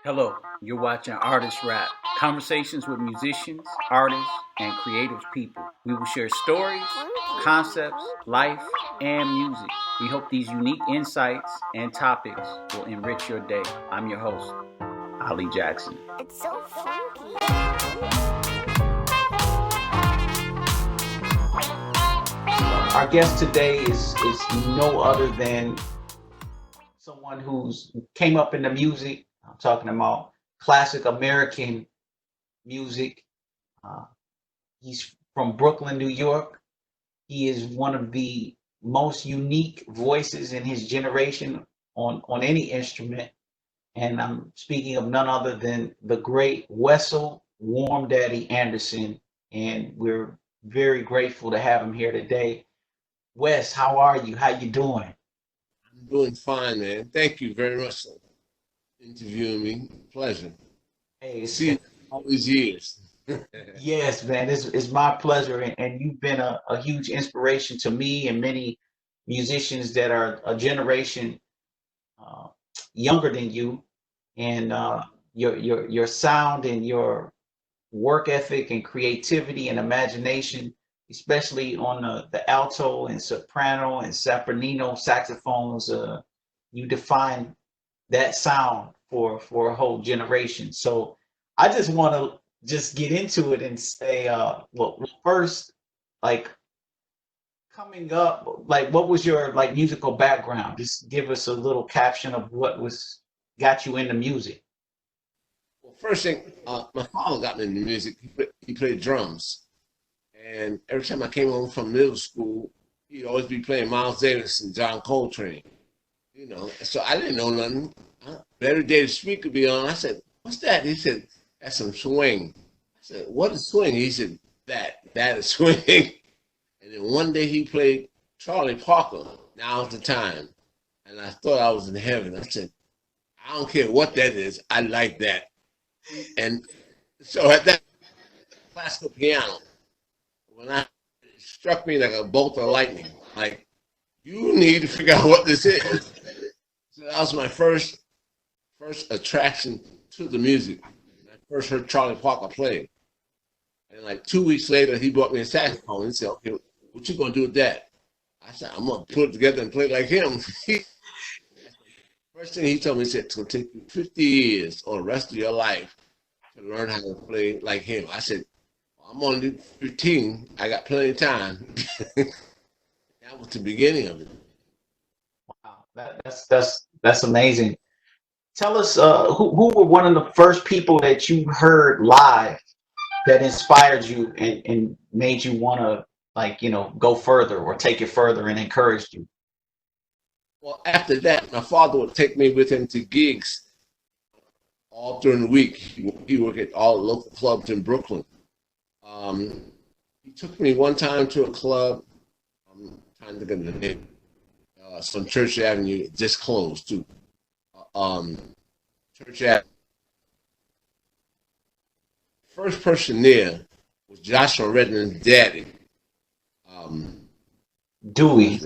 Hello, you're watching Artist Rap, conversations with musicians, artists, and creative people. We will share stories, concepts, life, and music. We hope these unique insights and topics will enrich your day. I'm your host, Ali Jackson. It's so funky. Our guest today is no other than someone who's came up in the music. I'm talking about classic American music. Uh, he's from Brooklyn, New York. He is one of the most unique voices in his generation on any instrument. And I'm speaking of none other than the great Wessel Warmdaddy Anderson. And we're very grateful to have him here today. Wes, how are you? How you doing? I'm doing fine, man. Thank you very much for interviewing me. Pleasure. Hey, See you all these years. yes, man, it's my pleasure. And you've been a huge inspiration to me and many musicians that are a generation uh, younger than you. And your sound and your work ethic and creativity and imagination, especially on the alto and soprano and sopranino saxophones, you define that sound for a whole generation. So I just want to just get into it and say, well, first, like coming up, like what was your like musical background? Just give us a little caption of what was got you into music. Well, first thing, my father got me into music. He played drums. And every time I came home from middle school, he'd always be playing Miles Davis and John Coltrane. You know, so I didn't know nothing. Every day the speaker be on. I said, "What's that?" He said, "That's some swing." I said, "What is swing?" He said, That is swing." And then one day he played Charlie Parker, Now's the Time. And I thought I was in heaven. I said, "I don't care what that is. I like that." And so at that classical piano, when it struck me like a bolt of lightning, like, you need to figure out what this is. So that was my first attraction to the music. I first heard Charlie Parker play. And like 2 weeks later, he brought me a saxophone. He said, "Okay, what you gonna do with that?" I said, "I'm gonna put it together and play like him." First thing he told me, he said, "It's gonna take you 50 years or the rest of your life to learn how to play like him." I said, "I'm only 15. I got plenty of time." That was the beginning of it. Wow, that's amazing. Tell us, who were one of the first people that you heard live that inspired you and made you want to, like, go further or take it further and encouraged you? Well, after that, my father would take me with him to gigs all during the week. He worked at all the local clubs in Brooklyn. He took me one time to a club. I'm trying to think of the name. It's on Church Avenue, just closed too. Church Avenue. First person there was Joshua Redden's daddy. Dewey.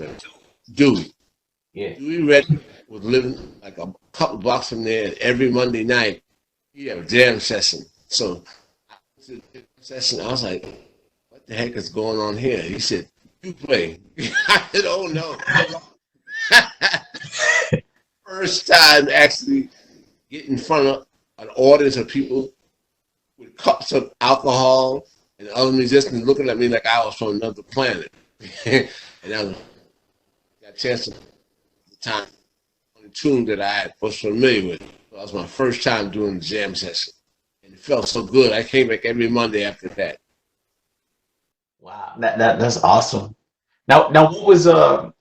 Dewey. Yeah. Dewey Redden was living like a couple blocks from there. And every Monday night, he had a jam session. So I went to the jam session. I was like, "What the heck is going on here?" He said, "You play." I said, "Oh no." First time actually get in front of an audience of people with cups of alcohol and other musicians looking at me like I was from another planet. And that was got a chance to the time on the tune that I was familiar with. So that was my first time doing the jam session. And it felt so good. I came back every Monday after that. Wow, that's awesome. Now, what was a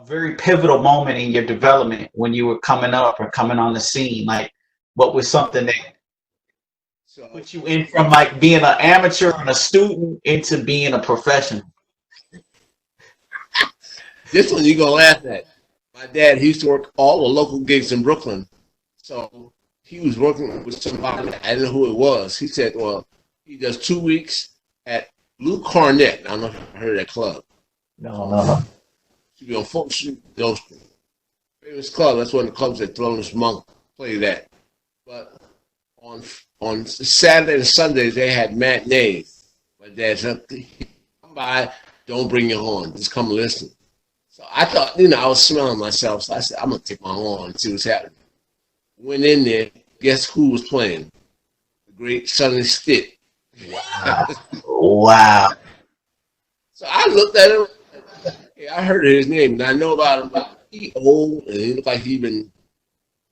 very pivotal moment in your development when you were coming up or coming on the scene? Like, what was something that So put you in from like being an amateur and a student into being a professional? this one you're gonna laugh at. My dad, he used to work all the local gigs in Brooklyn. So he was working with somebody, I didn't know who it was. He said, well, he does 2 weeks at Blue Cornet. I don't know if you heard of that club. No. Should be on Folk Street, those famous club. That's one of the clubs that Thelonious Monk played at. But on Saturday and Sundays they had matinees. My dad said, "Come by, don't bring your horn, just come listen." So I thought, I was smelling myself. So I said, "I'm gonna take my horn and see what's happening." Went in there. Guess who was playing? The great Sonny Stitt. Wow. Wow. So I looked at him. Hey, I heard his name, and I know about him. But he old, and he looked like he been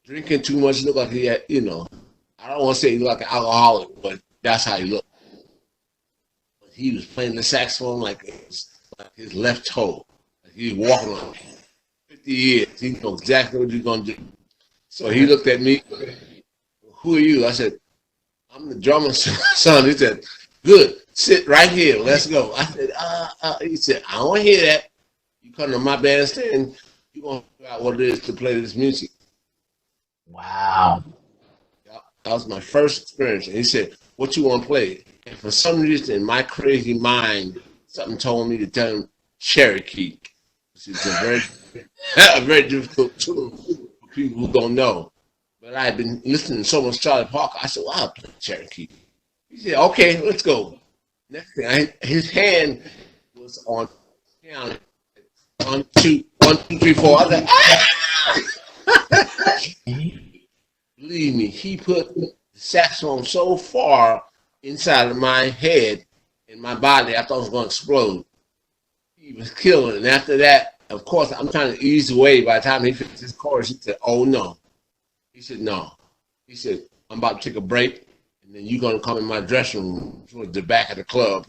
drinking too much. He looked like he had, I don't want to say he looked like an alcoholic, but that's how he looked. But he was playing the saxophone like it was like his left toe. Like he was walking on 50 years. He knew exactly what he was going to do. So he looked at me. "Who are you?" I said, "I'm the drummer's son." He said, "Good. Sit right here. Let's go." I said, He said, "I don't want to hear that. You come to my bandstand, you're going to figure out what it is to play this music." Wow. That was my first experience. And he said, "What you want to play?" And for some reason, in my crazy mind, something told me to tell him Cherokee, which is a very difficult tune for people who don't know. But I had been listening to so much Charlie Parker. I said, "Well, I'll play Cherokee." He said, "Okay, let's go." Next thing, his hand was on piano. 1, 2, 1, 2, 3, 4. I was like, "Ah!" Believe me, he put the saxophone so far inside of my head and my body, I thought it was going to explode. He was killing. And after that, of course, I'm trying to ease away. By the time he finished his chorus, he said, "Oh, no." He said, "No." He said, "I'm about to take a break, and then you're going to come in my dressing room towards the back of the club."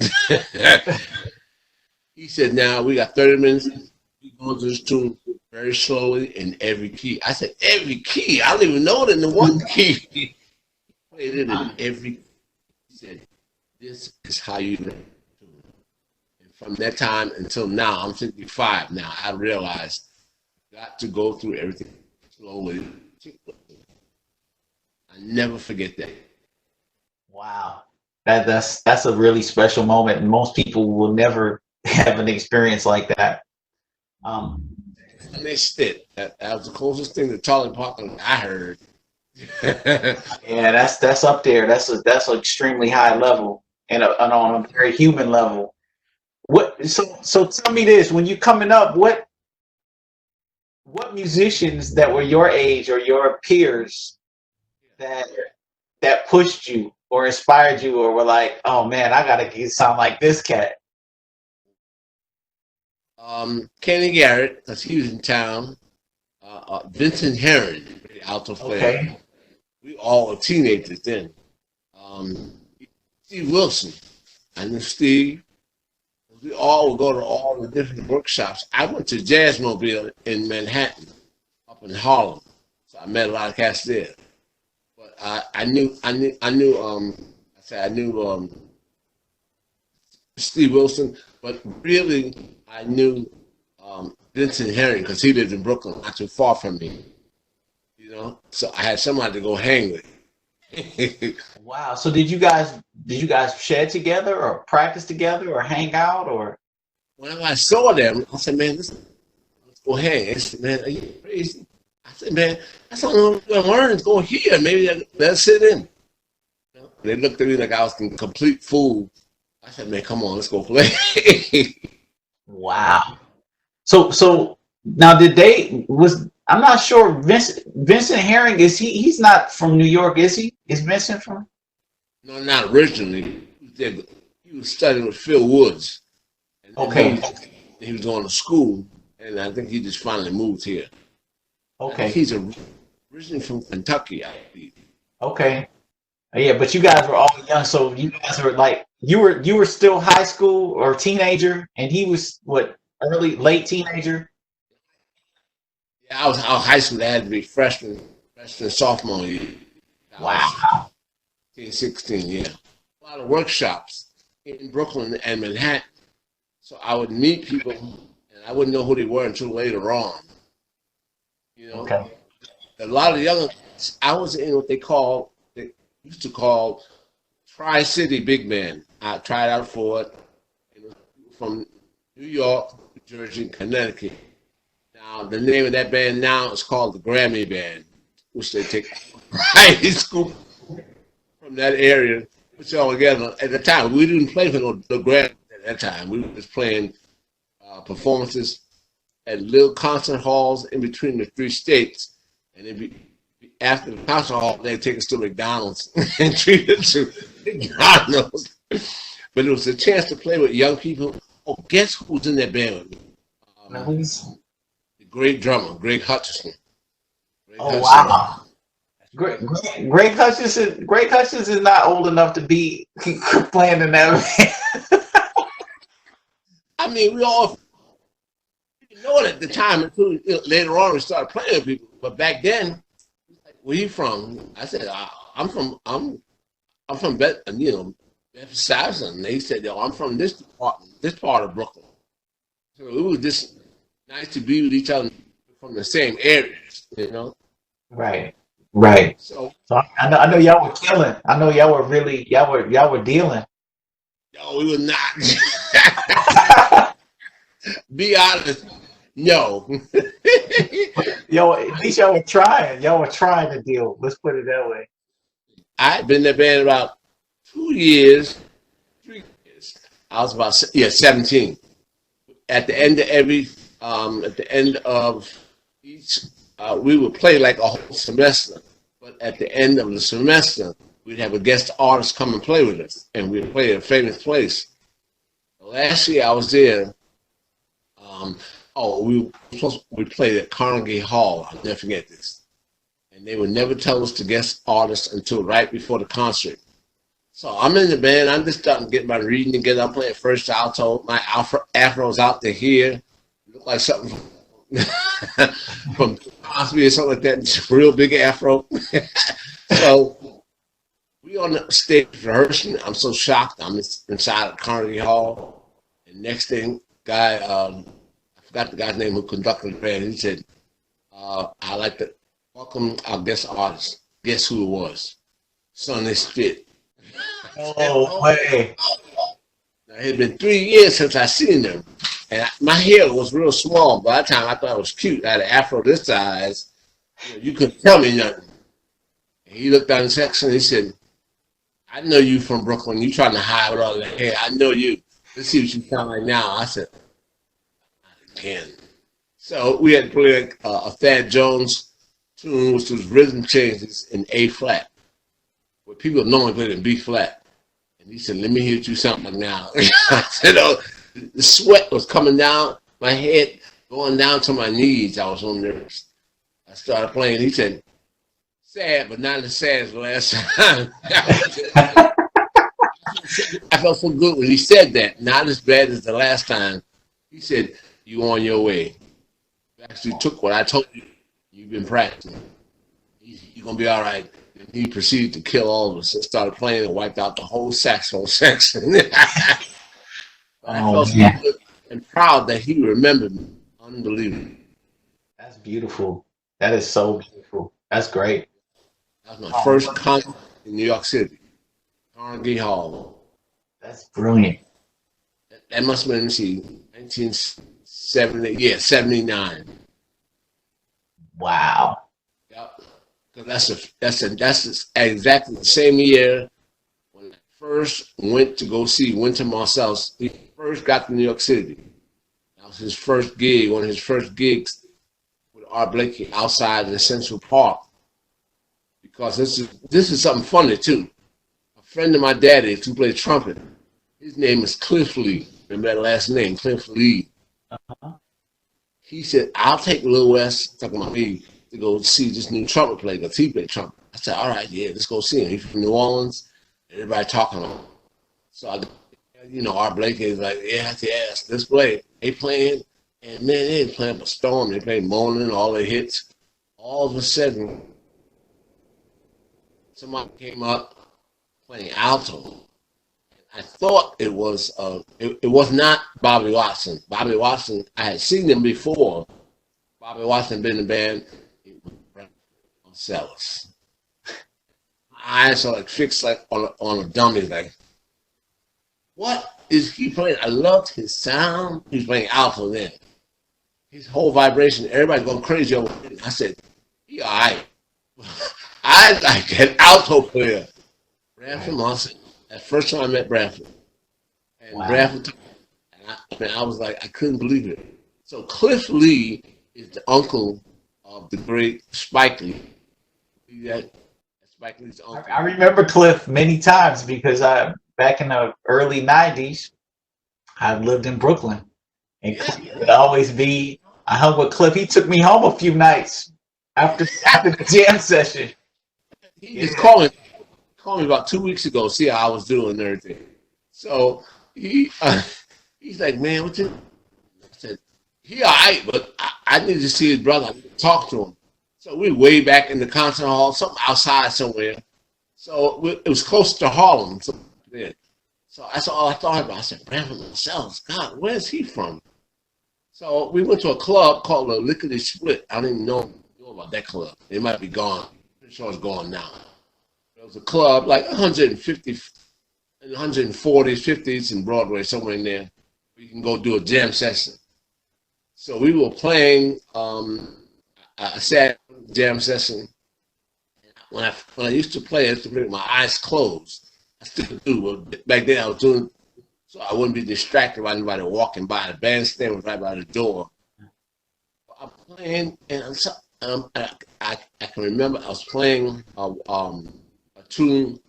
He said, "Now we got 30 minutes. We go to this tune very slowly in every key." I said, "Every key? I don't even know it in the one key." He played it in every key. He said, "This is how you learn to tune." And from that time until now, I'm 55 now, I realized I got to go through everything slowly. I never forget that. Wow. That's a really special moment, and most people will never have an experience like that. And they spit. That was the closest thing to Charlie Parker I heard. Yeah, that's up there. That's an extremely high level, and on a very human level. So tell me this: when you're coming up, what musicians that were your age or your peers that pushed you or inspired you or were like, "Oh man, I gotta sound like this cat"? Kenny Garrett, because he was in town. Vincent Herring, the alto player. Okay. We all were teenagers then. Um, Steve Wilson. I knew Steve. We all would go to all the different workshops. I went to Jazzmobile in Manhattan, up in Harlem. So I met a lot of cats there. But I knew Steve Wilson, but really I knew Vincent Herring because he lived in Brooklyn, not too far from me. So I had somebody to go hang with. Wow. So did you guys shed together or practice together or hang out or? When I saw them, I said, "Man, let's go hang." They said, "Man, are you crazy?" I said, "Man, that's all I'm going to learn is go here. Maybe they'll sit in." They looked at me like I was a complete fool. I said, "Man, come on, let's go play." Wow. So now I'm not sure Vincent Herring he's not from New York, is he? Is Vincent from? No, not originally. He was studying with Phil Woods. And Okay. He was going to school, and I think he just finally moved here. Okay. He's originally from Kentucky, I believe. Okay. Yeah, but you guys were all young, so you guys were like you were still high school or teenager, and he was what, late teenager? Yeah, I was out of high school. I had to be freshman, sophomore year. Wow. 16, yeah. A lot of workshops in Brooklyn and Manhattan. So I would meet people, and I wouldn't know who they were until later on. Okay. A lot of young, I was in what they used to call Tri-City Big Band. I tried out for it. From New York, New Jersey, Connecticut. Now, the name of that band now is called the Grammy Band. which they take high school from that area, put you all together. At the time, we didn't play for no grant at that time. We were just playing performances at little concert halls in between the 3 states. And after the concert hall, they'd take us to McDonald's and treat us to McDonald's. But it was a chance to play with young people. Oh, guess who's in that band with me? The great drummer, Greg Hutchinson. Wow. Greg Hutchins is not old enough to be playing in that band. I mean, we all didn't know it at the time until later on we started playing with people. But back then, where you from? I said, I'm from Bedford-Stuyvesant. They said, yo, I'm from this part of Brooklyn. So it was just nice to be with each other from the same areas, you know. Right. So I know y'all were killing. I know y'all were really y'all were dealing. No, we were not. Be honest. No. Yo, at least y'all were trying. Y'all were trying to deal. Let's put it that way. I'd been in the band about 2 years, 3 years. I was about 17. At the end of each, we would play like a whole semester. But at the end of the semester, we'd have a guest artist come and play with us, and we'd play at a famous place. Last year I was there. We played at Carnegie Hall. I'll never forget this. And they would never tell us the guest artist until right before the concert. So I'm in the band. I'm just starting to get my reading together. I'm playing first alto. My afro's out to here. Look like something from Cosby or something like that. It's a real big afro. So we on the stage rehearsing. I'm so shocked. I'm inside of Carnegie Hall. And next thing, guy, I forgot the guy's name who conducted the band. He said, I'd like to welcome our guest artist. Guess who it was? Sonny Spit. Oh, way. Now, it had been 3 years since I seen them. And my hair was real small. By that time, I thought it was cute. I had an afro this size. You couldn't tell me nothing. And he looked down the section and he said, I know you from Brooklyn. You trying to hide with all that hair. I know you. Let's see what you sound like now. I said, I can. So we had to play a Thad Jones tune, which was rhythm changes in A flat. Where people normally play in B flat. And he said, let me hear you something like now. I said, oh, the sweat was coming down, my head going down to my knees. I was so nervous. I started playing. He said, sad, but not as sad as the last time. I felt so good when he said that. Not as bad as the last time. He said, you on your way. You actually took what I told you. You've been practicing. You're going to be all right. And he proceeded to kill all of us and started playing and wiped out the whole saxophone section. I felt so good and proud that he remembered me. Unbelievable. That's beautiful. That is so beautiful. That's great. That was my first concert in New York City. Carnegie Hall. That's brilliant. That must have been, 1970, 79. Wow. Yep. Because that's exactly the same year when I first went to go see Wynton Marsalis. He first got to New York City. That was his first gig, one of his first gigs with Art Blakey outside in Central Park. Because this is something funny too. A friend of my daddy's who played trumpet, his name is Cliff Lee. Remember that last name, Cliff Lee. He said, I'll take Lil Wess, talking about me, to go see this new trumpet player, because he played trumpet. I said, all right, yeah, let's go see him. He's from New Orleans. Everybody talking to him. So, Art Blakey is like, yes, let's play. They playing, and man, they ain't playing for Storm. They played Moaning, all the hits. All of a sudden, somebody came up playing alto. I thought it was not Bobby Watson. Bobby Watson, I had seen him before. Bobby Watson had been in the band. Marsalis. My eyes are like fixed like on a dummy, like, what is he playing? I loved his sound. He's playing alto then. His whole vibration, everybody's going crazy over it. I said, he all right. I like an alto player, Bradford Marsalis. That first time I met Bradford, and Wow. Bradford, and I was like, I couldn't believe it. So Cliff Lee is the uncle of the great Spike Lee. That Spike Lee's uncle. I remember Cliff many times because back in the early '90s, I lived in Brooklyn, and Cliff would always be. I hung with Cliff. He took me home a few nights after the jam session. He just called me about 2 weeks ago, see how I was doing and everything. So he's like, man, what you? I said, he all right, but I need to see his brother. I need to talk to him. So we way back in the concert hall, something outside somewhere. So it was close to Harlem. So that's all I thought about. I said, Bradford Marsalis, God, where's he from? So we went to a club called the Lickety Split. I don't even know about that club. It might be gone. Pretty sure it's gone now. It was a club like 150, 140s, 50s in Broadway, somewhere in there. You can go do a jam session. So we were playing a sad jam session. When I used to play, I used to play with my eyes closed. I still do, but back then I was doing so I wouldn't be distracted by anybody walking by. The bandstand was right by the door. I'm playing, and I can remember I was playing a tune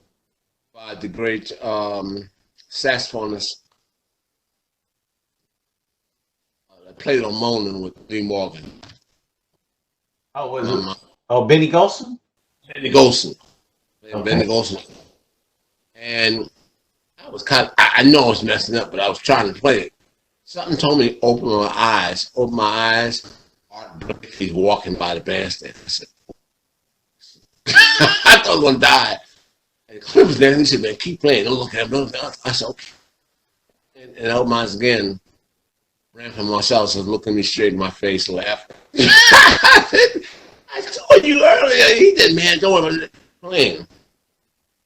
by the great saxophonist that played on Moanin' with Lee Morgan. Oh, was it? Benny Golson? Benny Golson. Okay. Benny Golson. And I was I know I was messing up, but I was trying to play it. Something told me open my eyes. Art Blakey's walking by the bandstand. I said, I thought I was going to die. And Cliff was there, and he said, man, keep playing. Don't look at him. Don't look at him. I said, okay. And I opened my eyes again. Wynton Marsalis was looking me straight in my face, laughing. I said, I told you earlier. He said, man, don't worry about it. Playing.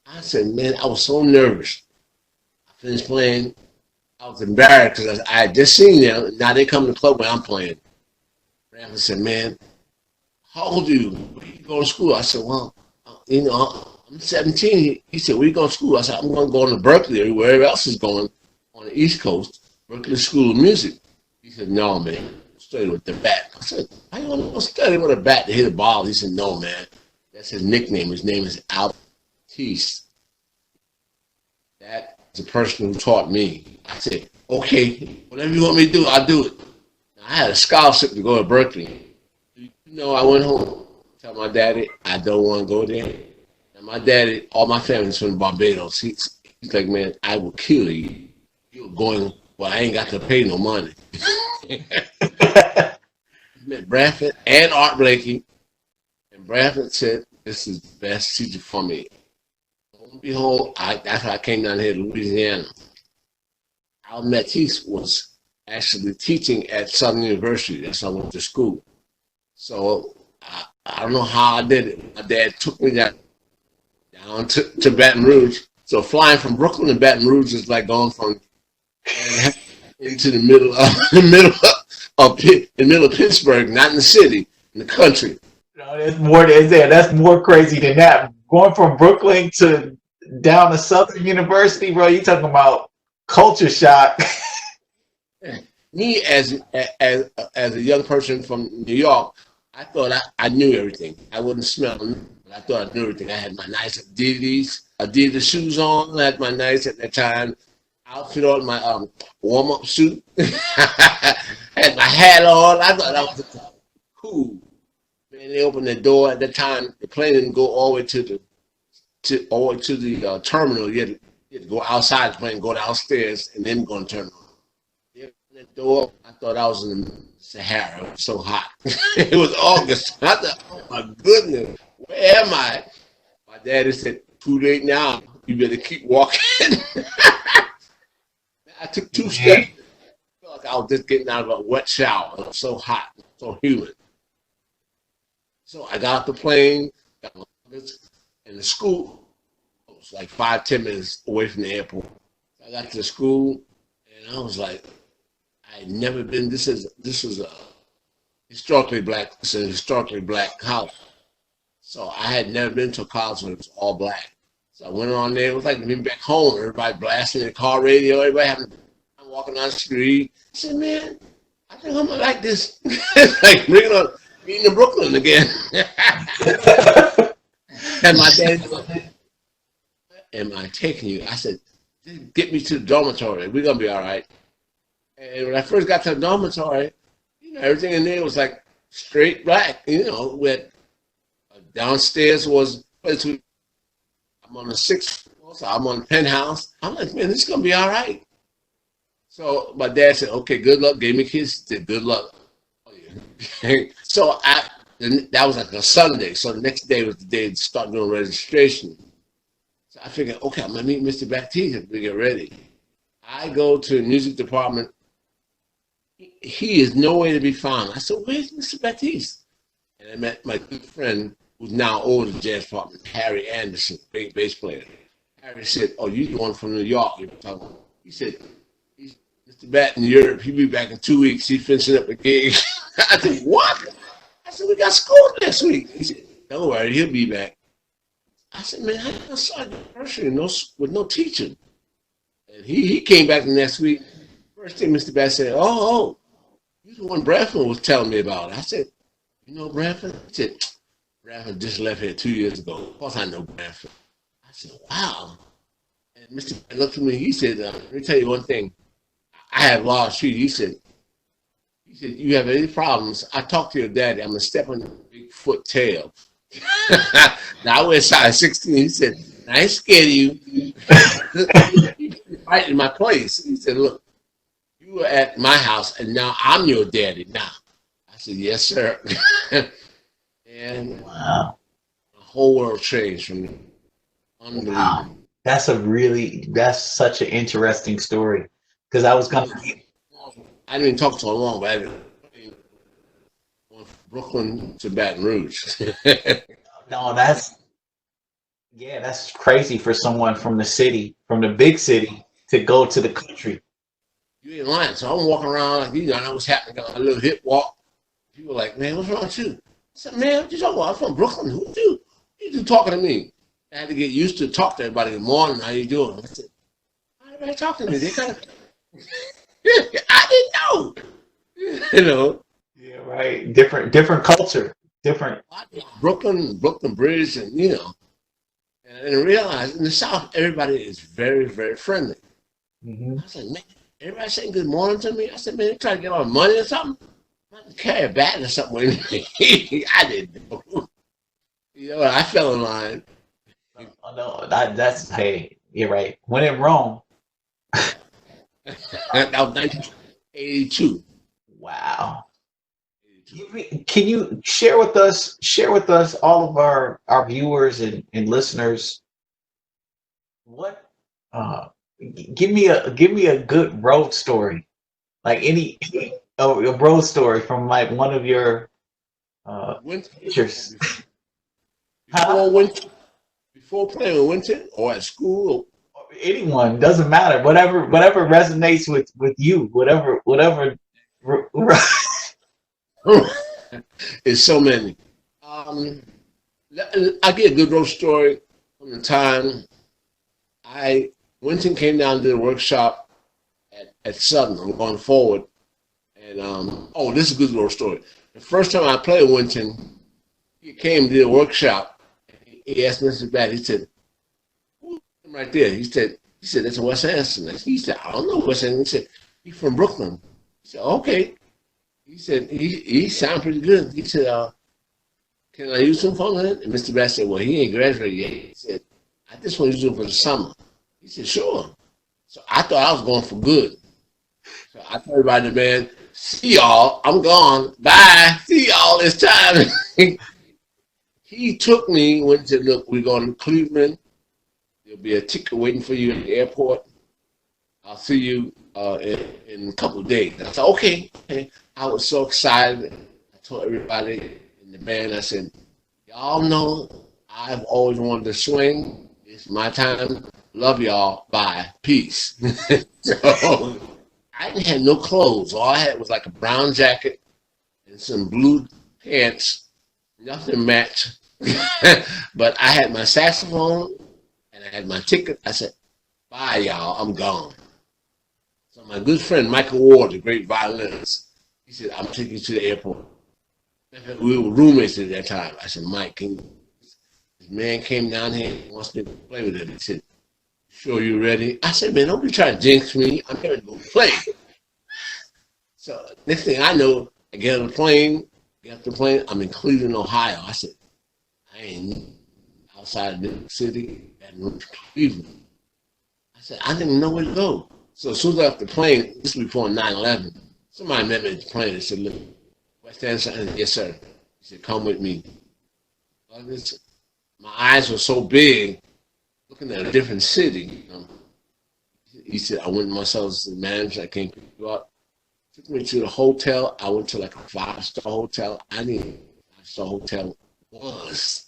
I said, man, I was so nervous. I finished playing. I was embarrassed because I had just seen them. Now they come to the club where I'm playing. Bradford said, man, how old are you? Where you go to school? I said, well, I'm 17. He said, where you go to school? I said, I'm going to go to Berkeley or wherever else is going on the East Coast, Berkeley School of Music. He said, no, man, study with the bat. I said, how you want to study with a bat to hit a ball? He said, no, man. That's his nickname. His name is Baptiste. That is the person who taught me. I said, okay, whatever you want me to do, I'll do it. Now, I had a scholarship to go to Berkeley. I went home, tell my daddy I don't want to go there. And my daddy, all my family's from Barbados. He's like, man, I will kill you. You're going, well, I ain't got to pay no money. Met Bradford and Art Blakey. And Bradford said, this is the best teacher for me. Lo and behold, after I came down here to Louisiana, Al Matisse was actually teaching at Southern University. That's how I went to school. So I don't know how I did it. My dad took me down to Baton Rouge. So flying from Brooklyn to Baton Rouge is like going from into the middle of Pittsburgh, not in the city, in the country. No, there's more there. That's more crazy than that. Going from Brooklyn to down to Southern University, bro. You talking about culture shock? Me as a young person from New York, I thought I knew everything. I wouldn't smell them, but I thought I knew everything. I had my nice Adidas shoes on. I had my nice, at that time, outfit on, my warm-up suit. Had my hat on. I thought I was cool. Man, they opened the door. At that time, the plane didn't go all the way to the terminal. You had to go outside the plane, go downstairs, and then go to the terminal. They opened the door. I thought I was in the Sahara. It was so hot. It was August. I thought, oh my goodness, where am I? My daddy said, too late now. You better keep walking. I took 2 steps. I felt like I was just getting out of a wet shower. It was so hot, so humid. So I got off the plane, got my luggage, and the school was like 5-10 minutes away from the airport. I got to the school, and I was like, I had never been. This is a historically black college. So I had never been to a college where it was all black. So I went on there. It was like being back home. Everybody blasting the car radio. Everybody I'm walking down the street. I said, man, I think I'm gonna like this. It's like bringing on being in Brooklyn again. And my dad said, am I taking you? I said, get me to the dormitory. We're gonna be all right. And when I first got to the dormitory, everything in there was like straight black. With downstairs was I'm on the 6th floor, so I'm on the penthouse. I'm like, man, this is gonna be all right. So my dad said, okay, good luck. Gave me a kiss. Said, good luck. Oh, yeah. So that was like a Sunday. So the next day was the day to start doing registration. So I figured, okay, I'm gonna meet Mr. Baptiste to get ready. I go to the music department. He is nowhere to be found. I said, where's Mr. Baptiste? And I met my good friend, who's now over the jazz department, Harry Anderson, big bass player. Harry said, oh, you're the one from New York. He said, Mr. Bat in Europe, he'll be back in 2 weeks. He's finishing up a gig. I said, what? I said, we got school next week. He said, don't worry, he'll be back. I said, man, how you going to start the nursery with no teaching? And he came back the next week. First thing Mr. Bat said, oh, you're the one Bradford was telling me about. I said, you know Bradford? He said, Bradford just left here 2 years ago. Of course I know Bradford. I said, wow. And Mr. Bat looked at me. He said, let me tell you one thing. I have large feet. He said, you have any problems? I talked to your daddy. I'm going to step on your big foot tail. Now I wear size 16. He said, I ain't scared of you. Right in my place. He said, look, you were at my house and now I'm your daddy now. I said, yes, sir. And wow. The whole world changed from me. Unbelievable. Wow. That's such an interesting story. Because I was going to... I didn't talk so long, but I didn't. From Brooklyn to Baton Rouge. No, that's crazy for someone from the city, from the big city, to go to the country. You ain't lying. So I'm walking around like, I know what's happening. A little hip walk. People are like, man, what's wrong with you? I said, man, what you talking about? I'm from Brooklyn. Who you talking to me? I had to get used to talk to everybody. Good morning. How you doing? I said, why everybody talking to me? They kind of... I didn't know. Yeah, right. Different culture. Different. Brooklyn Bridge, and and realize in the South everybody is very, very friendly. Mm-hmm. I said, man, everybody saying good morning to me. I said, man, they trying to get all the money or something. I carry a bag or something with me. I didn't know. I fell in line. Oh, no, that's hey, you're right. When in Rome. That was 1982. Wow. Can you share with us all of our viewers and listeners what give me a good road story, like any a road story from like one of your teachers. Before playing with Wynton or at school. Anyone, doesn't matter. Whatever resonates with you. Whatever. It's so many. I get a good road story from the time Wynton came down to the workshop at Southern. I'm going forward, and this is a good road story. The first time I played Wynton, he came to the workshop. He asked Mr. Bat. He said, right there. He said, that's a Wess Anderson. He said, I don't know Wess Anderson. He said, he's from Brooklyn. He said, okay. He said, he sounded pretty good. He said, can I use him for that? And Mr. Bass said, well, he ain't graduated yet. He said, I just want to use him for the summer. He said, sure. So I thought I was going for good. So I told everybody, man, see y'all. I'm gone. Bye. See y'all. It's time. He took me, went and said, look, we're going to Cleveland. There'll be a ticket waiting for you at the airport. I'll see you in a couple of days. I said, okay. I was so excited. I told everybody in the band, I said, y'all know I've always wanted to swing. It's my time. Love y'all. Bye. Peace. So I didn't have no clothes. All I had was like a brown jacket and some blue pants. Nothing matched. But I had my saxophone and I had my ticket. I said, bye, y'all, I'm gone. So my good friend Michael Ward, the great violinist, he said, I'm taking you to the airport. We were roommates at that time. I said, Mike, this man came down here and wants me to play with him. He said, sure you ready? I said, man, don't be trying to jinx me. I'm here to go play. So next thing I know, I get on the plane, I'm in Cleveland, Ohio. I said, I ain't outside of the city, and Cleveland. I said, I didn't know where to go. So as soon as I left the plane, this was before 9/11, somebody met me at the plane and said, look, West End, yes, sir. He said, come with me. My eyes were so big, looking at a different city. He said, I went myself as the manager, I came pick you up. Took me to the hotel. I went to like a 5-star hotel. I knew what a 5-star hotel was.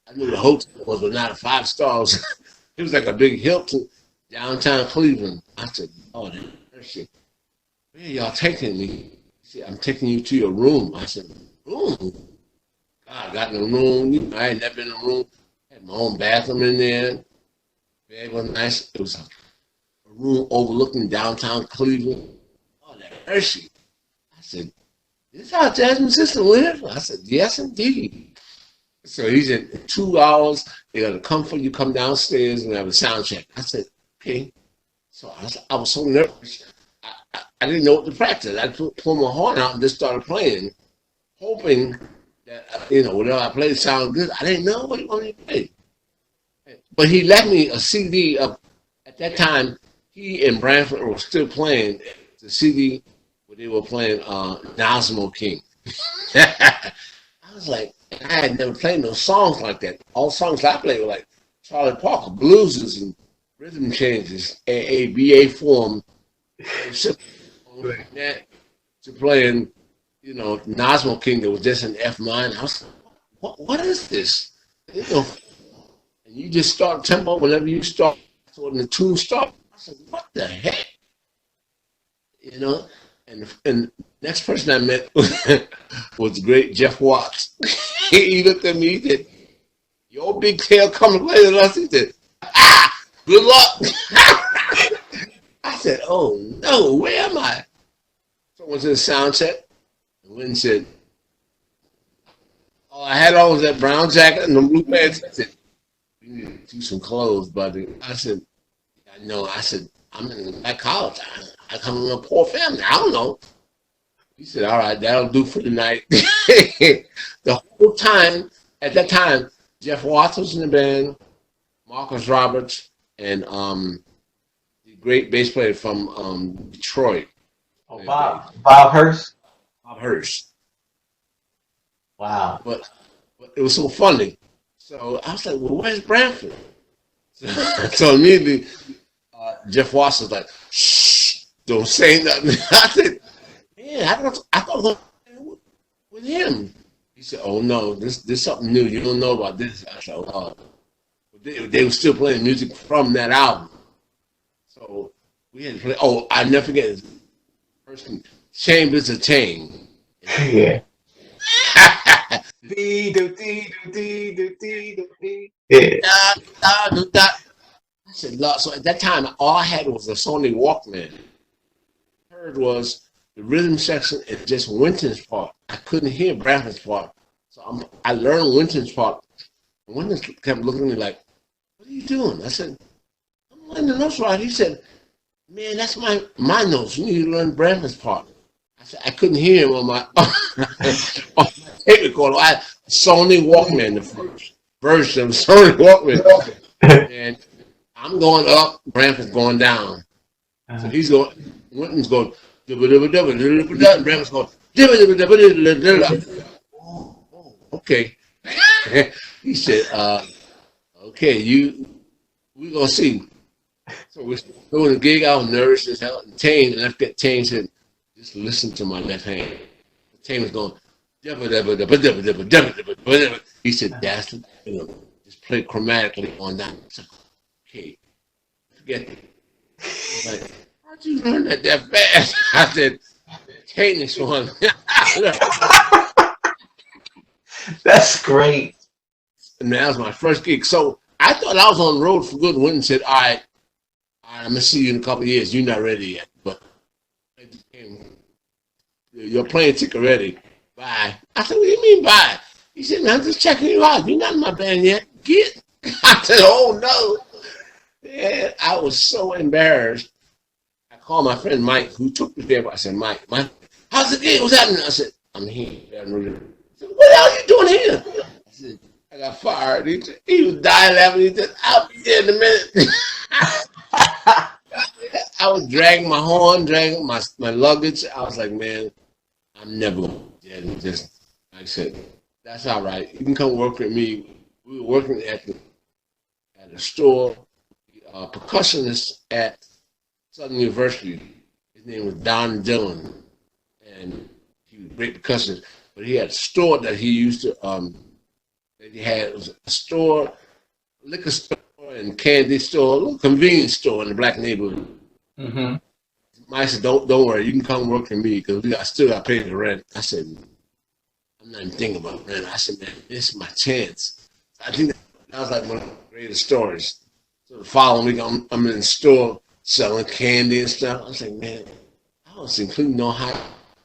I knew the hotel was, but not a 5 stars. It was like a big Hilton downtown Cleveland. I said, oh, mercy. Where y'all taking me? He said, I'm taking you to your room. I said, room? God, I got in the room. I had never been in a room. I had my own bathroom in there. Bed was nice. It was a room overlooking downtown Cleveland. Mercy. I said, this is how jazz musicians live? I said, yes, indeed. So he said, in 2 hours, they're going to come for you, come downstairs and have a sound check. I said, okay. So I was so nervous. I didn't know what to practice. I pulled my horn out and just started playing, hoping that, whatever I played sounded good. I didn't know what he wanted me to play. But he left me a CD of, at that time, he and Branford were still playing the CD where they were playing Nazimo King. I was like, I had never played no songs like that. All songs I played were like Charlie Parker, blueses and rhythm changes, A form, to playing, Nazimo King that was just an F minor. I was like, what is this? And you just start tempo whenever you start. So when the tune starts, I said, what the heck? And the next person I met was the great Jeff Watts. He looked at me, he said, your big tail coming later than us. He said, good luck. I said, oh no, where am I? So I went to the sound check, and Wynton said, oh, I had on that brown jacket and the blue pants. I said, we need to do some clothes, buddy. I said, I know. I said, I'm in black college. I come from a poor family. I don't know. He said, all right, that'll do for the night. The whole time, at that time, Jeff Watts was in the band, Marcus Roberts, and the great bass player from Detroit. Oh, Bob Hurst? Bob Hurst. Wow. But it was so funny. So I was like, well, where's Branford? So immediately, Jeff Watts was like, shh, don't say nothing. I said, yeah, I thought it was with him. He said, oh no, this something new. You don't know about this. I said, oh. They were still playing music from that album. So we had to play, oh, I never forget his person, Chambers of Chain. Yeah. I said, Lord. So at that time, all I had was a Sony Walkman. I heard was the rhythm section and just Wynton's part. I couldn't hear Branford's part. So I learned Wynton's part. And Wynton kept looking at me like, what are you doing? I said, I'm learning the notes right. He said, man, that's my notes. You need to learn Branford's part. I said, I couldn't hear him on my tape recorder. I had Sony Walkman, the first version of Sony Walkman. And I'm going up, Branford's going down. So he's going, Wynton's going, and Branford's going, okay. He said, okay, we're going to see. So we're doing the gig, I was nervous as hell. And Tane, and after that, Tane said, just listen to my left hand. Tane was going, he said, that's it. Just play chromatically on that. So, okay, forget it. Like, how'd you learn that fast? I said, Tane is one. That's great. and that was my first gig. So I thought I was on the road for good. Wynton said, all right, I'm going to see you in a couple of years. You're not ready yet, but your plane ticket ready. Bye. I said, what do you mean bye? He said, man, I'm just checking you out. You're not in my band yet. Get. I said, oh, no. And I was so embarrassed. I called my friend Mike, who took me there. I said, Mike, how's the gig? What's happening? I said, I'm here. He said, what the hell are you doing here? I said, I got fired. He was dying laughing. He said, I'll be there in a minute. I was dragging my horn, dragging my luggage. I was like, man, I'm never dead. And just, like I said, that's all right. You can come work with me. We were working at a store, percussionist at Southern University. His name was Don Dillon, and he was a great percussionist. But he had a store that he used to. That he had, it was a store, liquor store, and candy store, a little convenience store in the black neighborhood. Mm-hmm. Mike said, don't worry, you can come work for me because I still got to pay the rent. I said, I'm not even thinking about rent. I said, man, this is my chance. I think that was like one of the greatest stories. So the following week, I'm in the store selling candy and stuff. I was like, man, I was including no hype.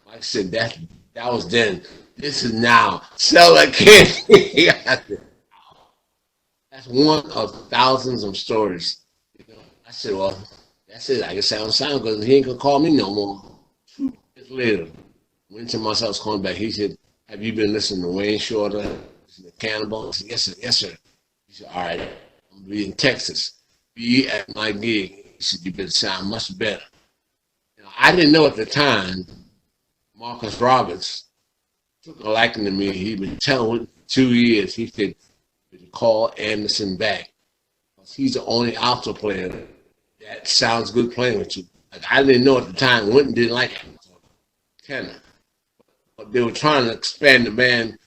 Mike said, that was then. This is now. Sell that candy. That's one of thousands of stories. You know, I said, well, that's it. I guess I don't sound good. He ain't going to call me no more. 2 years later, Wynton Marsalis calling back. He said, have you been listening to Wayne Shorter, the Cannibal? I said, yes, sir. Yes, sir. He said, all right, I'm going to be in Texas. Be at my gig. He said, you better sound much better. You know, I didn't know at the time, Marcus Roberts took a liking to me. He'd been telling me 2 years. He said, call Anderson back. He's the only alto player that sounds good playing with you. Like, I didn't know at the time. Wynton didn't like him. Tenor. But they were trying to expand the band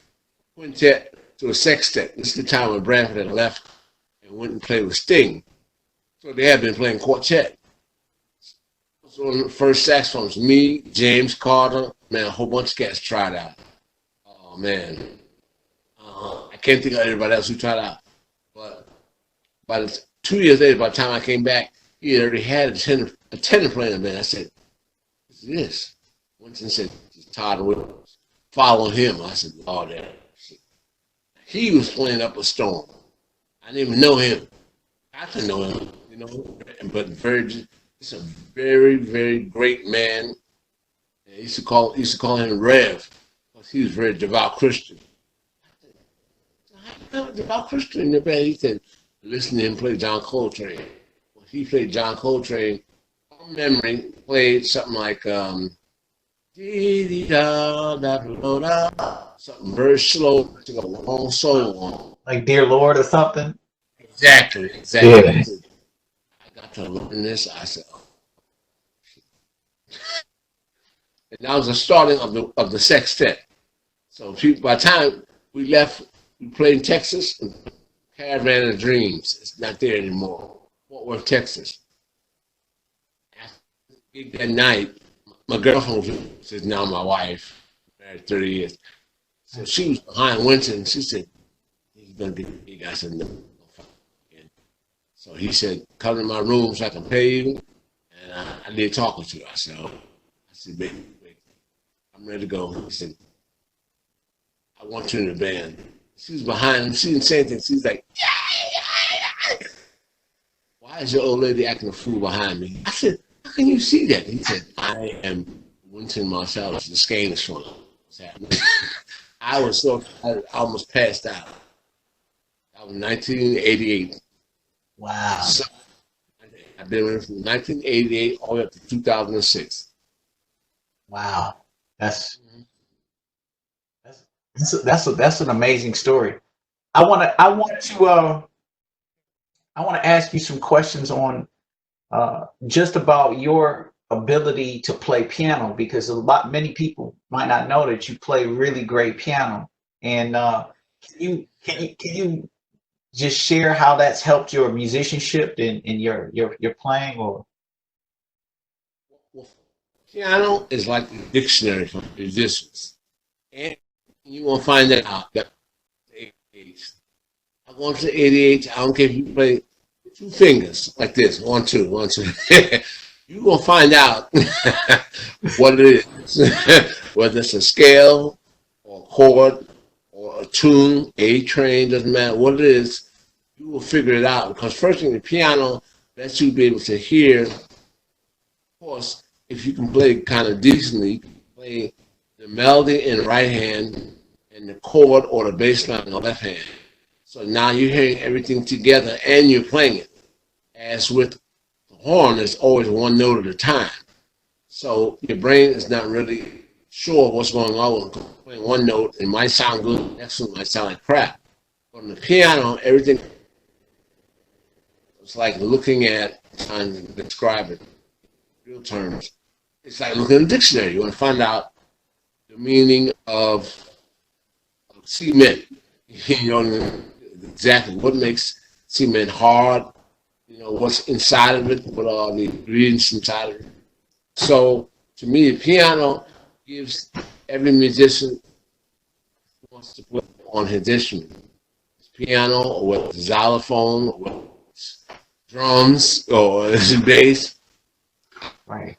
quintet to a sextet. This is the time when Bradford had left and Wynton played with Sting. So they had been playing quartet. So the first saxophone was me, James Carter, man, a whole bunch of cats tried out. Oh, man. I can't think of everybody else who tried out. But by 2 years later, by the time I came back, he already had a tenor playing in the band. I said, what's this? Wynton said, Todd Williams. Follow him. I said, oh, that. He was playing up a storm. I didn't even know him. I didn't know him, you know. But he's a very, very great man. And I used to call him Rev, because he was very devout Christian. Devout Christian in the band. He said, listen to him play John Coltrane. Well, he played John Coltrane, from memory, played something like something very slow, took a long solo on. Like Dear Lord or something? Exactly. Yeah. I got to learn this. I said, oh. And that was the starting of the sextet. So by the time we left, we played in Texas, Caravan of Dreams. It's not there anymore. Fort Worth, Texas. After the gig that night, my girlfriend was now my wife, married 30 years. So she was behind Wynton. She said, he's going to be big. I said, no. So he said, come to my room so I can pay you. And I did talk with you. I said, oh. I said, baby, wait. I'm ready to go. He said, I want you in the band. She was behind him. She didn't say anything. She was like, yeah. Why is your old lady acting a fool behind me? I said, how can you see that? He said, I am Wynton Marsalis, the Scanish one. What's happening? I was I almost passed out. That was 1988. Wow. So, I've been with him from 1988 all the way up to 2006. Wow. That's an amazing story. I want to ask you some questions on just about your ability to play piano, because many people might not know that you play really great piano. And can you just share how that's helped your musicianship in your playing? Or well, piano is like the dictionary for musicians, and you won't find that out. 1 to 88, I don't care if you play 2 fingers like this, 1, 2, 1, 2. You're going to find out what it is, whether it's a scale or a chord or a tune, A train, doesn't matter what it is, you will figure it out. Because first thing, the piano lets you be able to hear. Of course, if you can play kind of decently, you can play the melody in the right hand and the chord or the bass line in the left hand. So now you're hearing everything together and you're playing it. As with the horn, it's always one note at a time. So your brain is not really sure what's going on. Playing one note, it might sound good, the next one might sound like crap. But on the piano, everything, it's like looking at, trying to describe it in real terms, it's like looking at a dictionary. You want to find out the meaning of cement. You know exactly what makes cement hard, you know, what's inside of it, what are the ingredients inside of it. So to me, the piano gives every musician who wants to play on his instrument. It's piano, or whether it's xylophone, or whether it's drums, or it's bass. Right.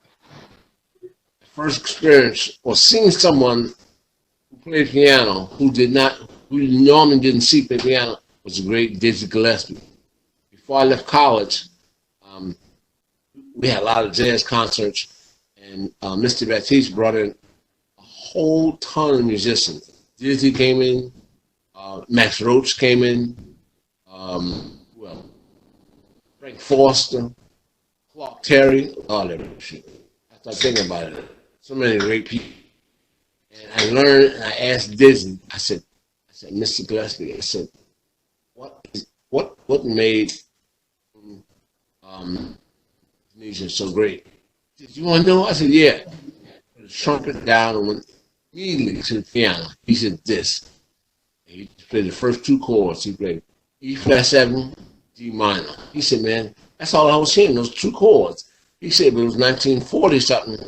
First experience was seeing someone who played piano who normally didn't see play piano was the great Dizzy Gillespie. Before I left college, we had a lot of jazz concerts, and Mr. Baptiste brought in a whole ton of musicians. Dizzy came in, Max Roach came in, Frank Foster, Clark Terry, all that shit. I started thinking about it. So many great people. And I learned, and I asked Dizzy, I said, Mr. Gillespie, I said, what made Tunisia so great? Did you want to know? I said, yeah. Put the trumpet down and went immediately to the piano. He said, this. And he played the first 2 chords. He played E flat 7, D minor. He said, man, that's all I was hearing, those 2 chords. He said, but it was 1940 something.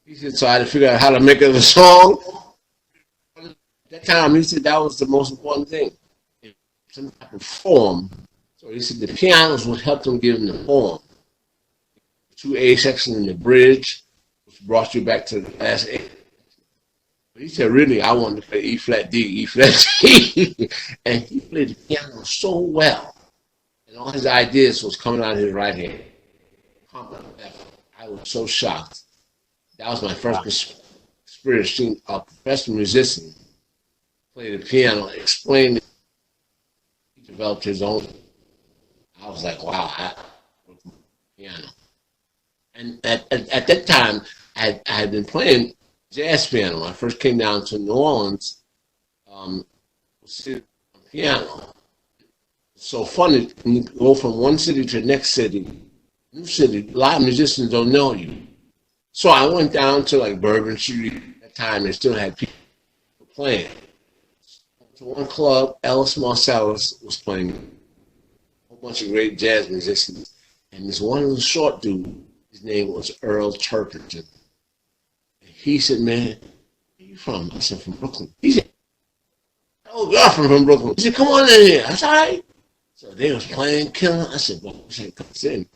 He said, so I had to figure out how to make it a song. At that time, he said that was the most important thing. Some type of form. So he said the pianos would help them give them the form. 2 A sections in the bridge, which brought you back to the last A. But he said, really, I wanted to play E flat D, E flat D. And he played the piano so well. And all his ideas was coming out of his right hand. I was so shocked. That was my first experience seeing a professional musician play the piano, explain it. He developed his own. I was like, wow, piano. And at that time, I had been playing jazz piano. When I first came down to New Orleans, sitting on piano. So funny, when you go from one city to the next city, new city, a lot of musicians don't know you. So I went down to like Bourbon Street at that time. They still had people playing. To one club, Wynton Marsalis was playing. A whole bunch of great jazz musicians. And this one little short dude, his name was Earl Turpington. And he said, man, where you from? I said, from Brooklyn. He said, oh, girl from Brooklyn. He said, come on in here. I said, all right. So they was playing, killing. I said, well, I said, come in.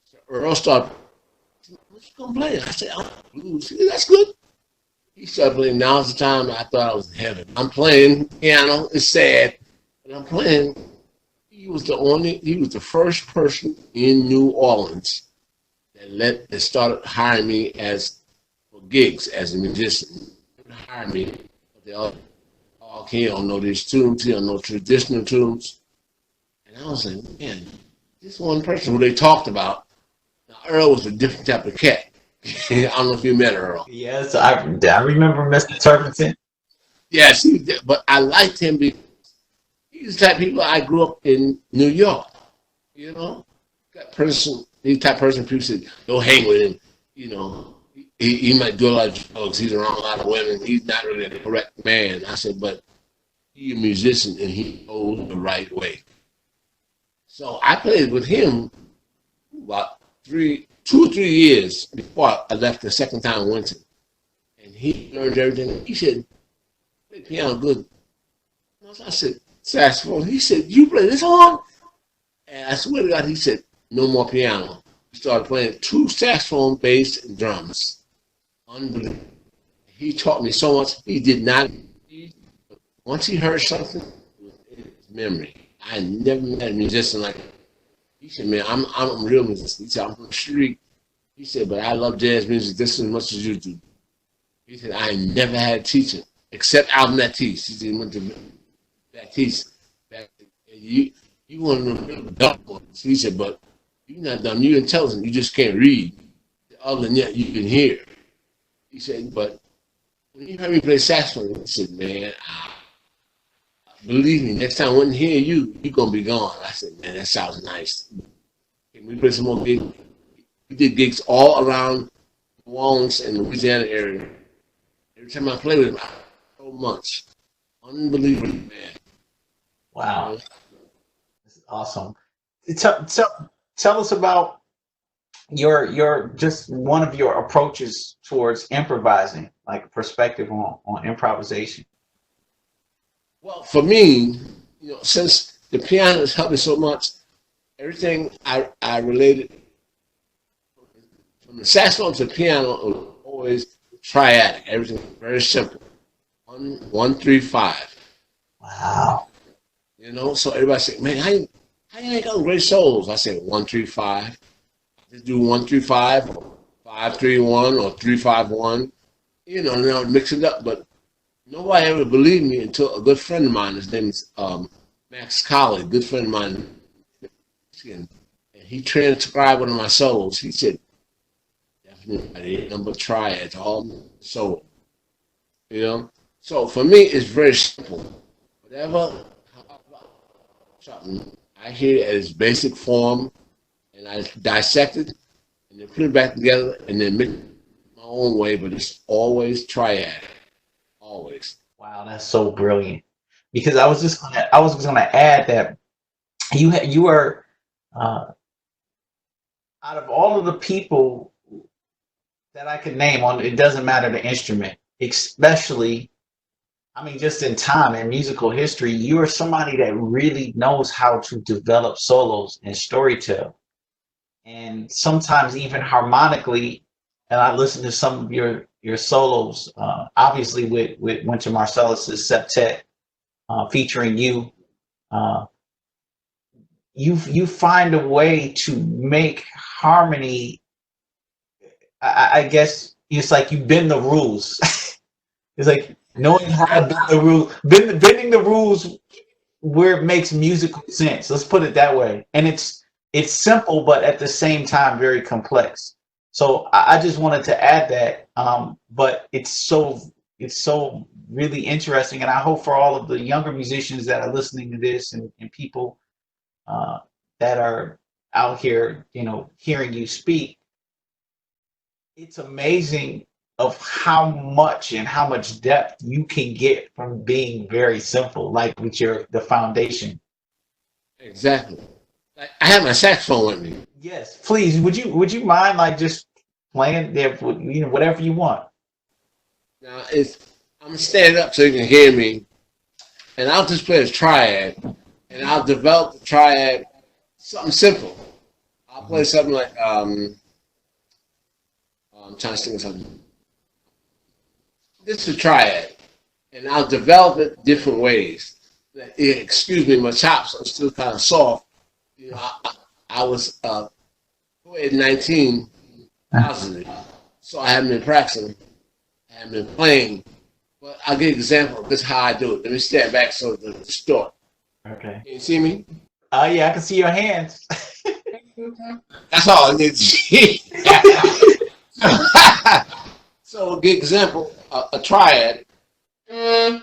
So Earl started, what you gonna play? I said, oh, blues. He said, that's good. He started playing. Now's the time I thought I was in heaven. I'm playing piano. It's sad, but I'm playing. He was the first person in New Orleans that started hiring me for gigs as a musician. They hired me. They all, okay, he don't know these tunes. He don't know traditional tunes. And I was like, man, this one person who they talked about. Now Earl was a different type of cat. I don't know if you met Earl. Yes, I remember Mr. Turpington. Yes, but I liked him because he's the type of people I grew up in New York. You know, he's the type of person people say, go hang with him. You know, he might do a lot of drugs. He's around a lot of women. He's not really the correct man. I said, but he's a musician and he knows the right way. So I played with him about 2 or 3 years before I left the second time I went to. And he learned everything. He said, play piano good. I said, saxophone. He said, "You play this horn?" And I swear to God, he said, "No more piano." We started playing 2 saxophone, bass, and drums. Unbelievable. He taught me so much. He did not. Once he heard something, it was in his memory. I never met a musician like that. He said, "Man, I'm a real musician." He said, "I'm from the street." He said, "But I love jazz music just as much as you do." He said, "I never had a teacher except Alvin Baptiste." He said, "He went to Baptiste. You want to know real dumb ones." He said, "But you're not dumb. You're intelligent. You just can't read. Other than that, you can hear." He said, "But when you heard me play saxophone," he said, "Man, believe me, next time I wouldn't hear you, you're going to be gone." I said, "Man, that sounds nice." And we played some more gigs. We did gigs all around New Orleans and Louisiana area. Every time I played with him, I learned so much. Unbelievable, man. Wow. This is awesome. Tell us about your just one of your approaches towards improvising, like perspective on improvisation. Well, for me, since the piano has helped me so much, everything I related from the saxophone to the piano was always triadic. Everything was very simple. 1, 3, 5. Wow. So everybody said, "Man, how you make all great solos?" I said 1, 3, 5. Just do 1, 3, 5, or 5, 3, 1, or 3, 5, 1. And I would mix it up. But nobody ever believed me until a good friend of mine, his name is Max Colley, good friend of mine, and he transcribed one of my solos. He said, "Definitely number triads, all solo." So for me, it's very simple. Whatever something, I hear it at its basic form, and I dissect it, and then put it back together, and then make it my own way. But it's always triad, always. Wow, that's so brilliant. Because I was just gonna add that you are out of all of the people that I could name on, it doesn't matter the instrument, especially, I mean, just in time and musical history, you are somebody that really knows how to develop solos and storytell. And sometimes even harmonically, and I listened to some of your solos, obviously with Wynton Marsalis' septet featuring you. Uh, you find a way to make harmony. I guess it's like you bend the rules. It's like knowing how to bend the rules, bending the rules where it makes musical sense. Let's put it that way. And it's simple, but at the same time very complex. So I just wanted to add that. But it's so really interesting, and I hope for all of the younger musicians that are listening to this and people that are out here, hearing you speak. It's amazing of how much and how much depth you can get from being very simple, like with the foundation. Exactly. I have my saxophone with me. Yes, please. Would you mind like just playing there, whatever you want? Now I'm gonna stand up so you can hear me, and I'll just play a triad, and I'll develop the triad something simple. I'll play something like I'm trying to think of something. This is a triad, and I'll develop it different ways. Excuse me, my chops are still kind of soft. I was at 19, positive, so I haven't been practicing. I haven't been playing. But I'll give you an example of this how I do it. Let me stand back so the distort. Okay. Can you see me? Yeah, I can see your hands. That's all I need to see. So, good example, a triad. In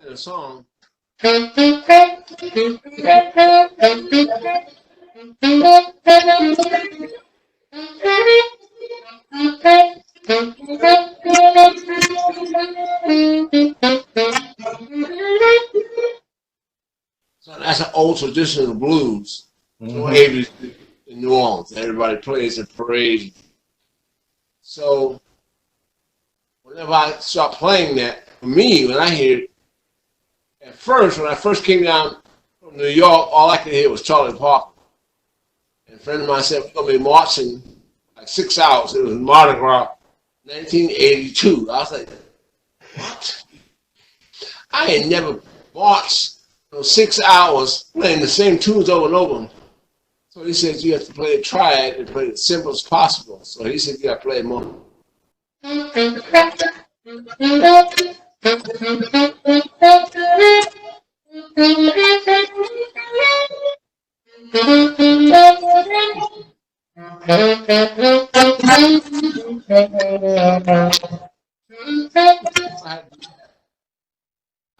a song. So that's an old traditional blues. So in New Orleans, everybody plays at parades. So whenever I start playing that, for me, when I hear it, At first, when I first came down from New York, all I could hear was Charlie Parker. And a friend of mine said, we're going to be marching like 6 hours. It was Mardi Gras, 1982. I was like, what? I ain't never marched 6 hours playing the same tunes over and over. So he said, you have to play a triad and play it as simple as possible. So he said, you got to play it more. I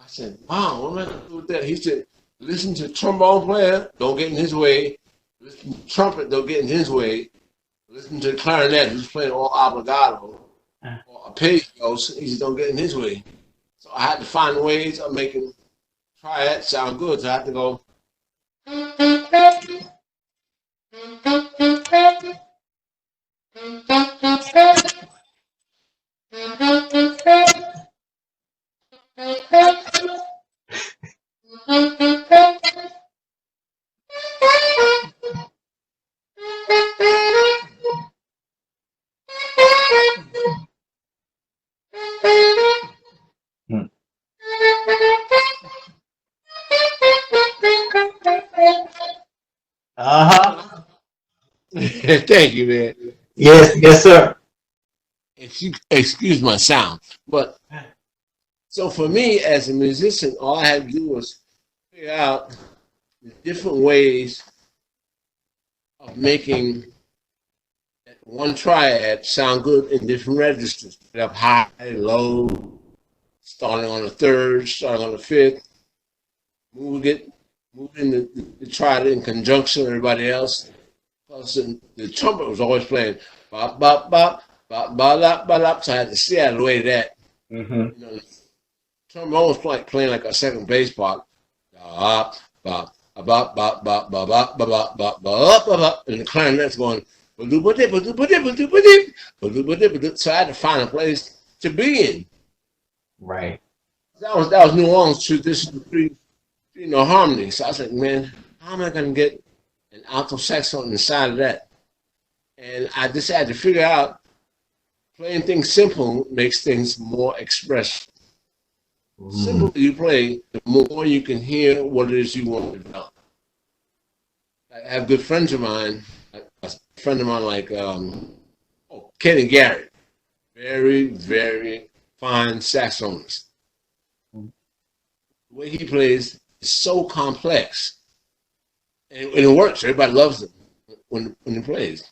said, wow, what am I going to do with that? He said, listen to trombone player, don't get in his way. Listen to trumpet, don't get in his way. Listen to the clarinet, who's playing all obligato or arpeggios. He said, don't get in his way. So I had to find ways of making triad sound good. So I had to go. Thank you, man. Yes, sir. Excuse my sound, but so for me as a musician, all I had to do was figure out the different ways of making one triad sound good in different registers. Up high, low, starting on the third, starting on the fifth, moving the triad in conjunction with everybody else. Plus, the trumpet was always playing bop bop bop bop bop bop bop. So I had to stay out of the way of that. Mm-hmm. You know, the trombone was playing like a second bass part. Bop bop bop bop bop bop bop bop bop bop bop, and the clarinet's going. So I had to find a place to be in. Right. That was New Orleans traditional harmony. So I was like, man, how am I gonna get an alto saxophone inside of that? And I just had to figure out playing things simple makes things more expressive. The simpler you play, the more you can hear what it is you want to develop. I have good friends of mine, a friend of mine like Kenny Garrett, very, very fine saxophonist. The way he plays is so complex. And it works. Everybody loves him when he plays.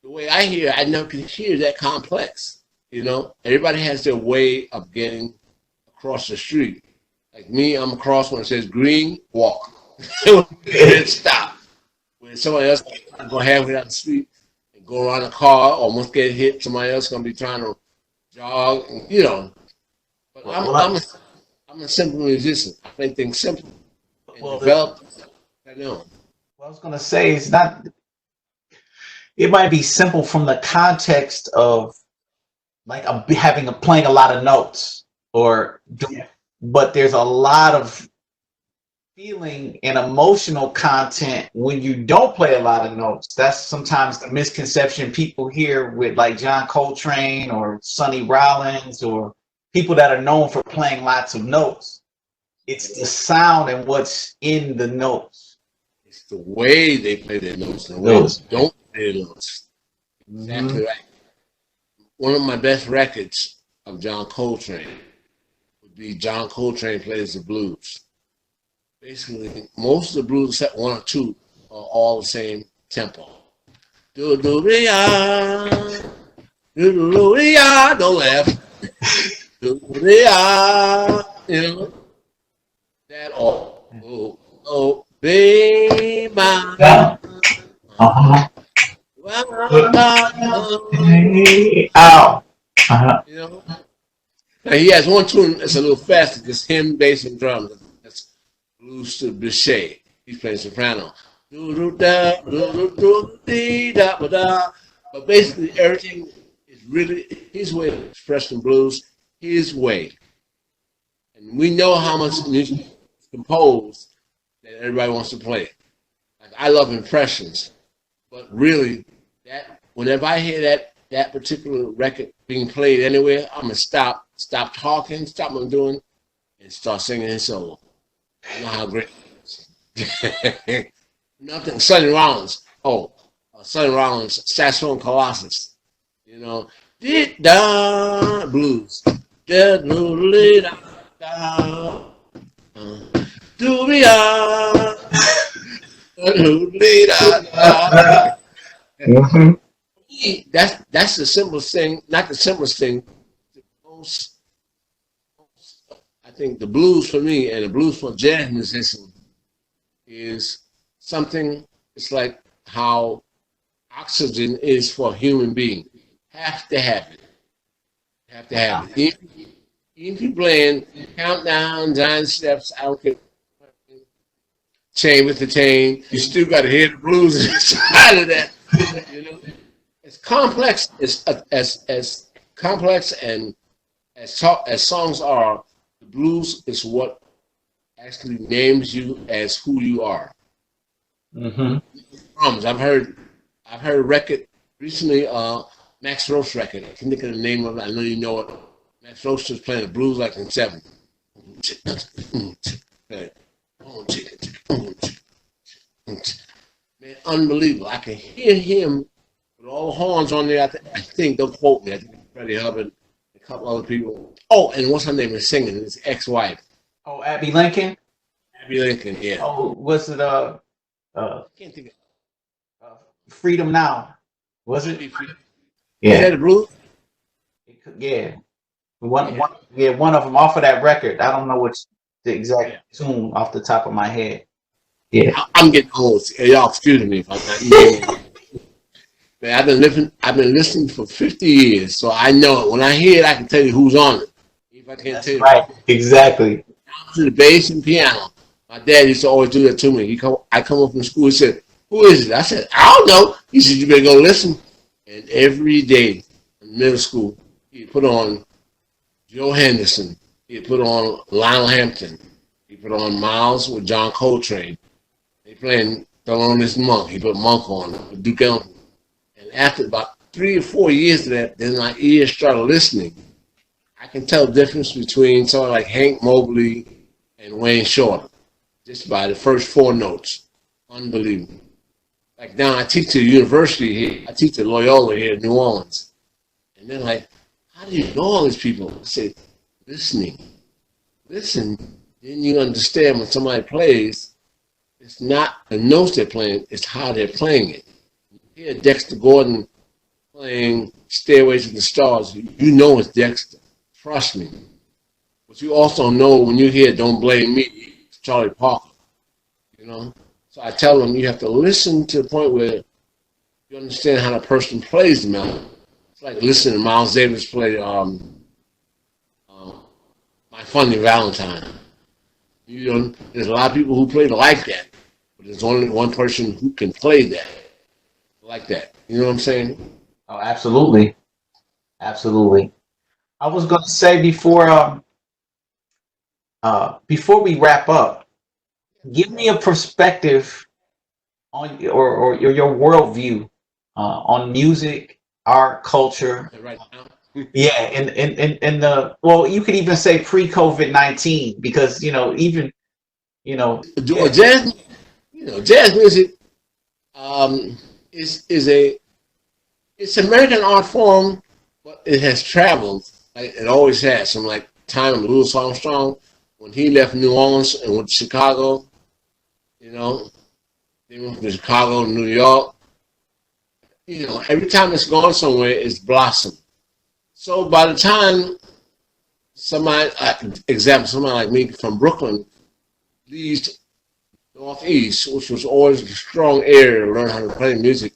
The way I hear, I never could hear that complex. You know, everybody has their way of getting across the street. Like me, I'm across when it says green, walk. And stop. When somebody else go halfway down the street and go around a car, almost get hit, somebody else gonna be trying to jog, you know. But I'm a simple musician. I play things simple. Well, I know. What I was gonna say is not. It might be simple from the context of like playing a lot of notes, but there's a lot of feeling and emotional content when you don't play a lot of notes. That's sometimes the misconception people hear with like John Coltrane or Sonny Rollins or people that are known for playing lots of notes. It's the sound and what's in the notes. It's the way they play their notes and the way they don't play their notes. Exactly right. One of my best records of John Coltrane would be John Coltrane Plays the Blues. Basically, most of the blues, except one or two, are all the same tempo. Do-do-dee-ah, do-do-dee-ah, don't laugh. Do-do-dee-ah, you know. That all. Oh, baby. You know. Now he has one tune that's a little faster, just him, bass, and drums. That's blues to Bichet. He's playing soprano. But basically, everything is really his way of expressing blues, his way. And we know how much music is composed that everybody wants to play. Like I love impressions, but really, that whenever I hear that particular record being played anywhere, I'm gonna stop talking, stop what I'm doing, and start singing in solo. You know how great it is. Nothing. Sonny Rollins. Oh, Sonny Rollins, Saxophone Colossus. You know, did da blues. Da da da da. Do we That's the simplest thing, not the simplest thing. Most, I think the blues for me and the blues for jazz musician is something. It's like how oxygen is for a human being. Have to have it. Have to have it. Even if you're playing countdown, giant steps, I don't care. Chain with the chain, you still got to hear the blues inside of that. You know, it's complex as complex and as songs are. The blues is what actually names you as who you are. Mm-hmm. I've heard a record recently, Max Roach record. I can think of the name of it. I know you know it. Max Roach was playing the blues like in 7. Man, unbelievable. I can hear him with all the horns on there. I think, don't quote me. I think Freddie Hubbard, a couple other people. Oh, and what's her name is singing? His ex-wife. Oh, Abby Lincoln. Abby Lincoln, yeah. Oh, was it I can't think of Freedom Now? Was it? Yeah. Is that the blues? Yeah. One of them off of that record. I don't know what's the exact tune off the top of my head. Yeah. I'm getting old. Y'all excuse me if I'm not. Man, I've been listening for 50 years, so I know it. When I hear it, I can tell you who's on it. If I can't tell you. Right. Exactly. Down to the bass and piano. My dad used to always do that to me. I come up from school. He said, "Who is it?" I said, "I don't know." He said, "You better go listen." And every day in middle school, he put on Joe Henderson. He put on Lionel Hampton. He put on Miles with John Coltrane. They playing Thelonious Monk. He put Monk on with Duke Ellington. And after about 3 or 4 years of that, then my ears started listening. I can tell the difference between someone like Hank Mobley and Wayne Shorter just by the first 4 notes. Unbelievable. Like now I teach at a university here. I teach at Loyola here in New Orleans. And they're like, "How do you know all these people?" I said, listening. Listen, then you understand when somebody plays, it's not the notes they're playing, it's how they're playing it. You hear Dexter Gordon playing Stairway to the Stars, you know it's Dexter. Trust me. But you also know when you hear Don't Blame Me, it's Charlie Parker. You know? So I tell them you have to listen to the point where you understand how the person plays the melody. It's like listening to Miles Davis play My Funny Valentine. You know, there's a lot of people who play like that, but there's only one person who can play that like that. You know what I'm saying? Oh, absolutely. Absolutely. I was going to say before we wrap up, give me a perspective on or your worldview on music, art, culture. Right now. Yeah, and the well, you could even say pre-COVID-19 because even Jazz, jazz music it's American art form, but it has traveled. Like it always has. From like time of Louis Armstrong when he left New Orleans and went to Chicago. They went from Chicago to New York. Every time it's gone somewhere, it's blossomed. So by the time somebody like me from Brooklyn leaves Northeast, which was always a strong area to learn how to play music,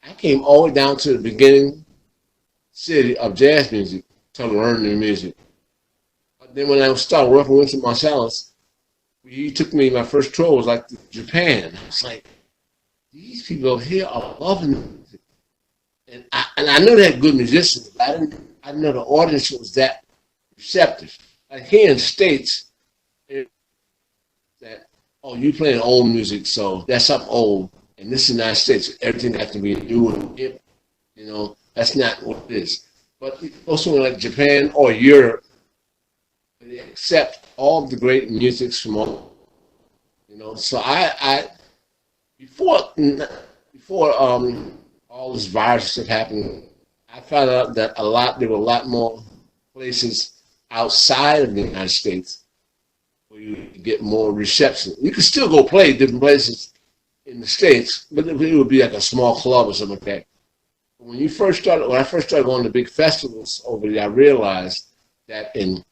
I came all the way down to the beginning city of jazz music to learn the music. But then when I started working with Wynton Marsalis, he took me, my first tour was like to Japan. I was like, these people here are loving music. And I know they had good musicians, but I didn't know the audience was that receptive. Like here in the States, that, oh, you playing old music, so that's something old. And this is the United States, everything has to be new and hip. You know, that's not what it is. But also like Japan or Europe, they accept all the great musics from all. You know, so I before all this virus stuff happened, I found out that there were a lot more places outside of the United States where you get more reception. You can still go play different places in the States, but it would be like a small club or something like that. When I first started going to big festivals over there, I realized that in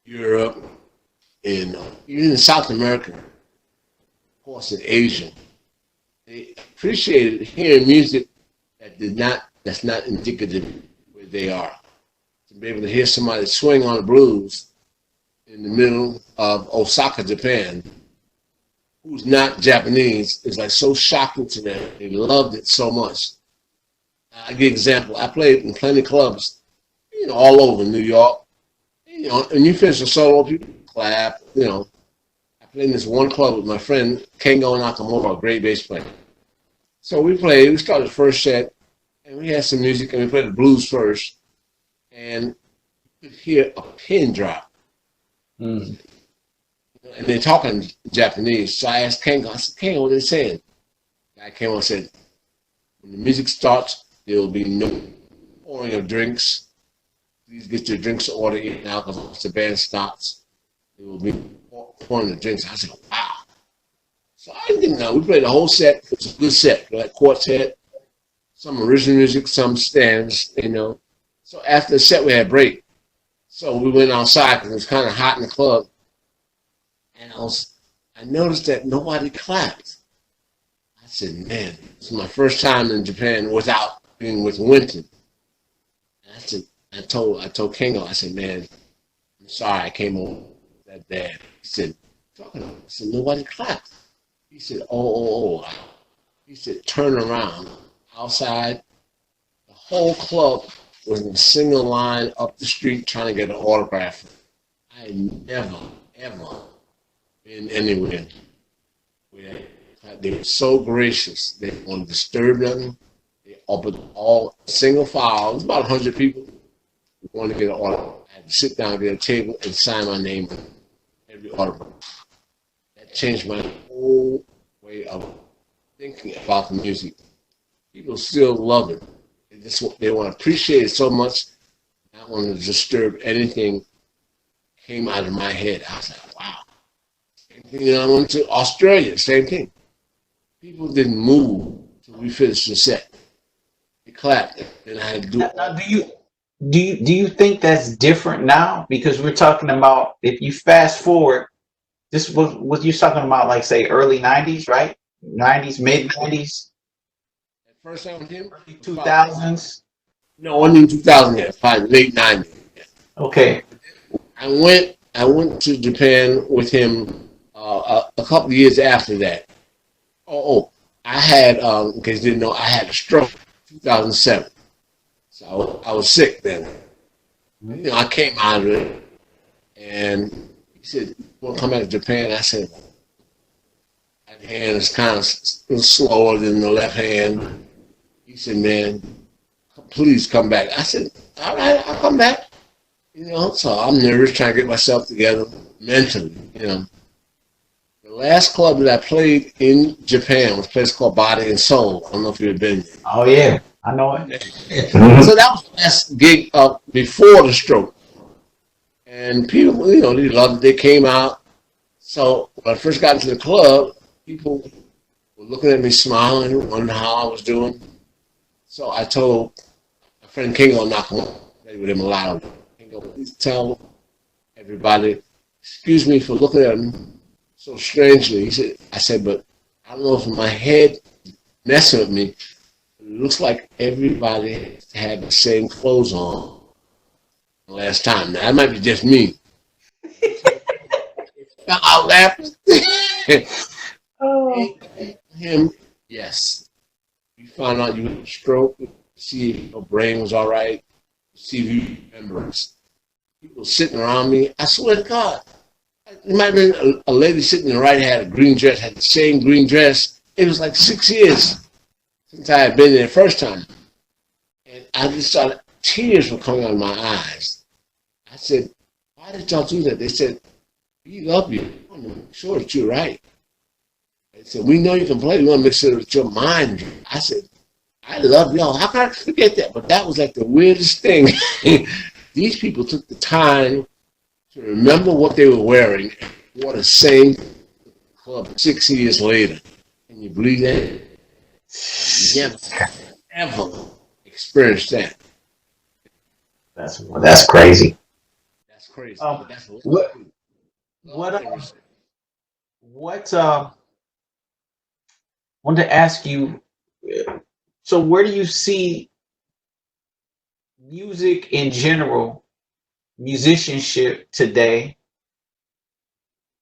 Europe, even in South America, of course in Asia, they appreciated hearing music that's not indicative of where they are. To be able to hear somebody swing on the blues in the middle of Osaka, Japan, who's not Japanese, is like so shocking to them. They loved it so much. I give an example. I played in plenty of clubs, you know, all over New York. You know, and you finish a solo, people clap. You know, I played in this one club with my friend Kengo Nakamura, a great bass player. So we played. We started the first set, and we had some music, and we played the blues first, and you could hear a pin drop. Mm. And they're talking Japanese. So I asked Kengo. I said, "Kengo, what are they saying?" The guy came on and said, "When the music starts, there will be no pouring of drinks. Please get your drinks ordered in now because once the band stops, there will be pouring of drinks." I said, "Wow." So I didn't know. We played the whole set. It was a good set. Like quartet, some original music, some stands, you know. So after the set, we had a break. So we went outside because it was kind of hot in the club. And I noticed that nobody clapped. I said, man, this is my first time in Japan without being with Wynton. And I told Kengo, I said, man, I'm sorry I came over that bad. He said, talking about it. I said, nobody clapped. He said, oh. He said, turn around. Outside, the whole club was in a single line up the street trying to get an autograph. I never, ever been anywhere where they were so gracious. They didn't want to disturb nothing. They opened all single file. It was about 100 people who wanted to get an autograph. I had to sit down, get a table, and sign my name on every autograph. That changed my whole way of thinking about the music. People still love it. They want to appreciate it so much. Not want to disturb anything came out of my head. I was like, wow. Same thing, you know, I went to Australia, same thing. People didn't move until we finished the set. They clapped, and I had to do it. Now, do you think that's different now? Because we're talking about, if you fast forward, this was you talking about, like, say early 90s, right? 90s, mid 90s. First time with him? 2000s? No, I mean 2000, yeah, probably late 90s. Okay. I went to Japan with him a couple of years after that. I had, in case you didn't know, I had a stroke in 2007. So I was sick then. You know, I came out of it, and he said, "You want to come back to Japan?" I said, "That hand is kind of slower than the left hand." He said, "Man, please come back." I said, "All right, I'll come back." You know, so I'm nervous trying to get myself together mentally, you know. The last club that I played in Japan was a place called Body and Soul. I don't know if you've been there. Oh, yeah, I know it. So that was the last gig before the stroke. And people, you know, they loved it. They came out. So when I first got into the club, people were looking at me smiling, wondering how I was doing. So I told my friend Kingo Nakamura, played with him a lot. Kingo, please tell everybody, excuse me for looking at him so strangely. I said, but I don't know if my head messing with me. It looks like everybody had the same clothes on the last time. Now, that might be just me. I laughed. Oh. Him, yes. We found out you had a stroke, see if your brain was all right, see if you remember us. people sitting around me. I swear to God, it might have been a lady sitting in the right had a green dress, had the same green dress. It was like 6 years since I had been there the first time. And I just started, tears were coming out of my eyes. I said, why did y'all do that? They said, we love you. I want to make sure that you're right. They said, we know you can play. We want to make sure that your mind. I said, I love y'all. How can I forget that? But that was like the weirdest thing. These people took the time to remember what they were wearing and wore the same club 6 years later. Can you believe that? You never ever experienced that. That's crazy. That's crazy. That's wanted to ask you, so where do you see music in general, musicianship today?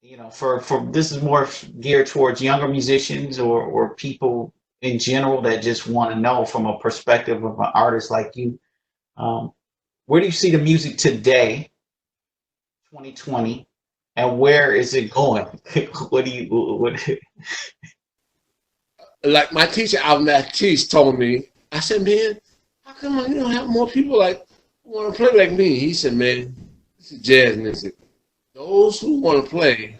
You know, for this is more geared towards younger musicians or people in general that just want to know from a perspective of an artist like you. Where do you see the music today, 2020, and where is it going? What? Like my teacher, Alvin Baptiste, told me, I said, man, how come you don't have more people like who want to play like me? He said, man, this is jazz music. Those who want to play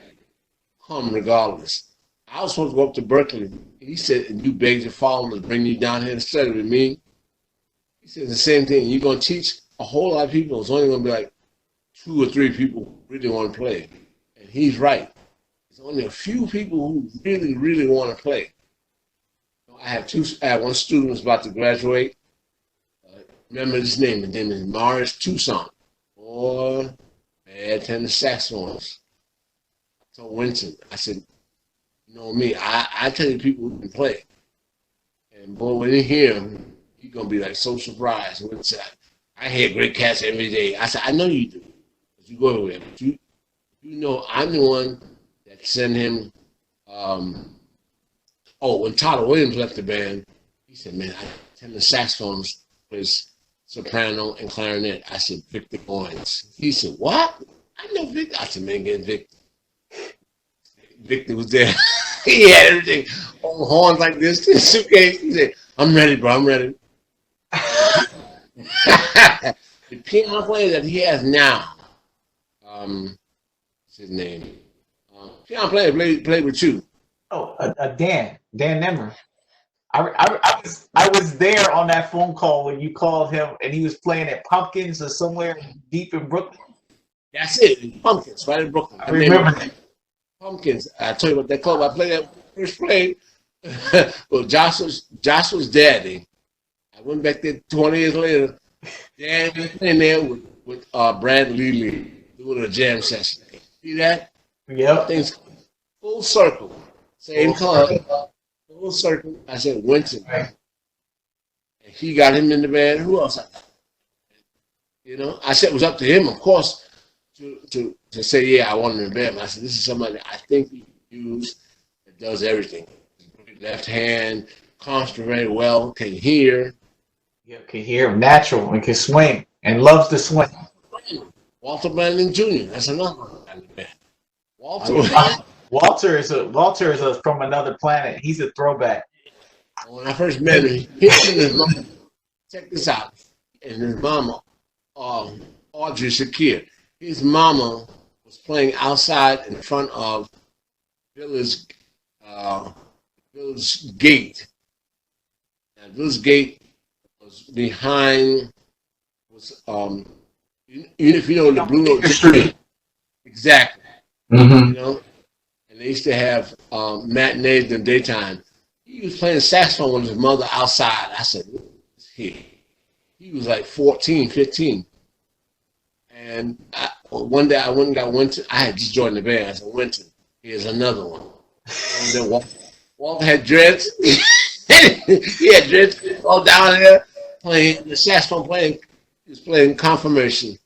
come regardless. I was supposed to go up to Berkeley. He said, and you begged your father to bring you down here to study with me. He said the same thing. You're going to teach a whole lot of people. It's only going to be like 2 or 3 people who really want to play. And he's right. There's only a few people who really, really want to play. I have one student who's about to graduate. Remember his name. His name is Morris Tucson. Boy, bad tenor saxophonist. I told Wynton, I said, you know me, I tell you people who can play. And boy, when he hear him, he's going to be like so surprised. Wynton said, I hear great cats every day. I said, I know you do. But you go everywhere. But you know I'm the one that sent him when Tyler Williams left the band, he said, man, I tenor saxophones plays soprano and clarinet. I said, Victor Goins. He said, what? I know Victor. I said, man, get Victor. Victor was there. He had everything on horns like this, suitcase. He said, I'm ready, bro, I'm ready. The piano player that he has now, what's his name? Piano player played with you. Oh, Dan Nemmer. I was there on that phone call when you called him, and he was playing at Pumpkins or somewhere deep in Brooklyn. That's it, Pumpkins, right in Brooklyn. I remember that. Pumpkins. I told you about that club I played at first played. Well, Joshua's daddy. I went back there 20 years later. Dan was playing there with Brad Lee doing a jam session. See that? Yep. Things full circle. Same club. Full circle. I said Wynton. And he got him in the band. Who else? You know, I said it was up to him, of course, to say, yeah, I want him in the band. I said, this is somebody I think we can use that does everything. Left hand, concentrates very well, can hear. Yeah, can hear natural and can swing and loves to swing. Walter Brandon Jr. That's another one. Walter is from another planet. He's a throwback. When I first met him, he and his mama, check this out, and his mama, Audrey Shakir, his mama was playing outside in front of Village Gate. Now, Village Gate was behind, if you know the Blue Note Street. Exactly. Mm-hmm. You know? And they used to have matinees in the daytime. He was playing saxophone with his mother outside. I said, what's here? He was like 14, 15. And one day I went and got Wynton. I had just joined the band. I said, Wynton, here's another one. And then Walter had dreads. He had dreads all down there playing the saxophone playing. He was playing Confirmation.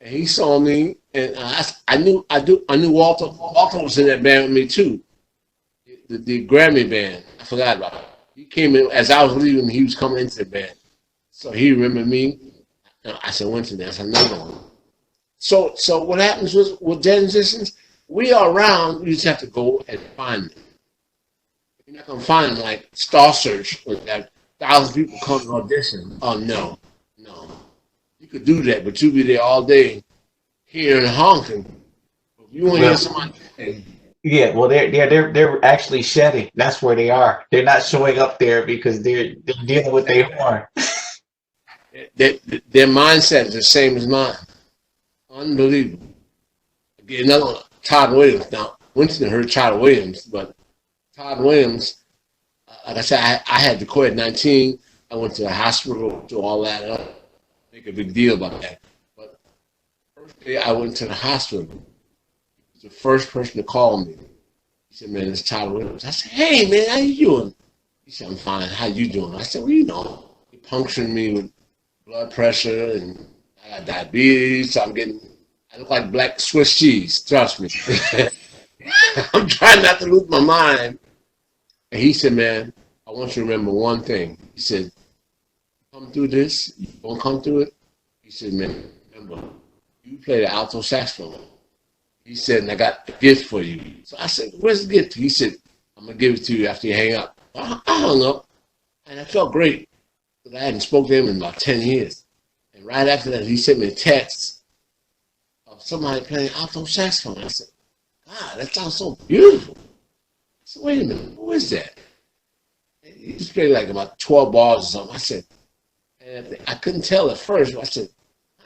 And he saw me, and I knew Walter. Walter was in that band with me too. The Grammy band. I forgot about it. He came in as I was leaving. He was coming into the band, so he remembered me. I said, Wynton, that's another one. So what happens with dead musicians? We are around. You just have to go and find them. You're not gonna find them like Star Search or that 1,000 people come to audition. Oh no. You could do that, but you'll be there all day hearing honking. If you want to hear somebody say, Yeah, well, they're actually shedding. That's where they are. They're not showing up there because they're dealing with their horn. their mindset is the same as mine. Unbelievable. Again, another one, Todd Williams. Now, Winston heard Todd Williams, but Todd Williams, like I said, I had to quit at 19. I went to the hospital, do all that. I don't make a big deal about that. But first day I went to the hospital, he was the first person to call me. He said, man, it's Todd Williams. I said, hey, man, how you doing? He said, I'm fine. How you doing? I said, well, you know, he punctured me with blood pressure and I got diabetes. So I look like black Swiss cheese. Trust me. I'm trying not to lose my mind. And he said, man, I want you to remember one thing. He said, come through this, you won't come through it. He said, man, remember, you play the alto saxophone. He said, and I got a gift for you. So I said, where's the gift? He said, I'm going to give it to you after you hang up. I hung up, and I felt great because I hadn't spoken to him in about 10 years. And right after that, he sent me a text of somebody playing alto saxophone. I said, God, that sounds so beautiful. I said, wait a minute, who is that? And he just played like about 12 bars or something. I said, and I couldn't tell at first. I said,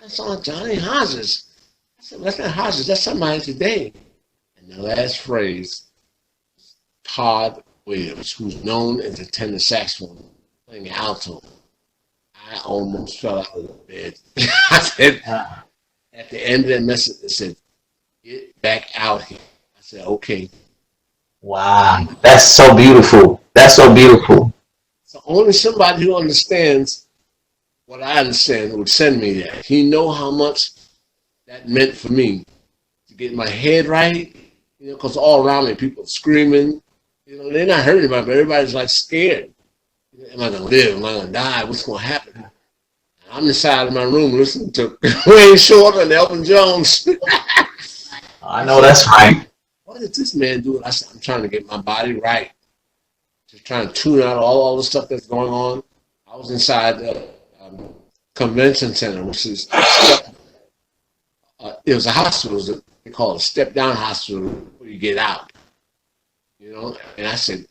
that sounds like Johnny Hodges. I said, well, that's not Hodges, that's somebody today. And the last phrase, Todd Williams, who's known as a tenor saxophone, playing alto. I almost fell out of the bed. I said, at the end of that message, it said, get back out here. I said, okay. Wow, that's so beautiful. That's so beautiful. So only somebody who understands what I understand would send me that. He know how much that meant for me to get my head right, you know, because all around me, people screaming. You know, they're not hurting anybody, but everybody's like scared. Am I going to live? Am I going to die? What's going to happen? And I'm inside of my room listening to Wayne Shorter and Elvin Jones. I know that's right. What did this man do? I said, I'm trying to get my body right. Just trying to tune out all the stuff that's going on. I was inside the convention center, which is, it was a hospital. They call it a step-down hospital where you get out. You know, and I said,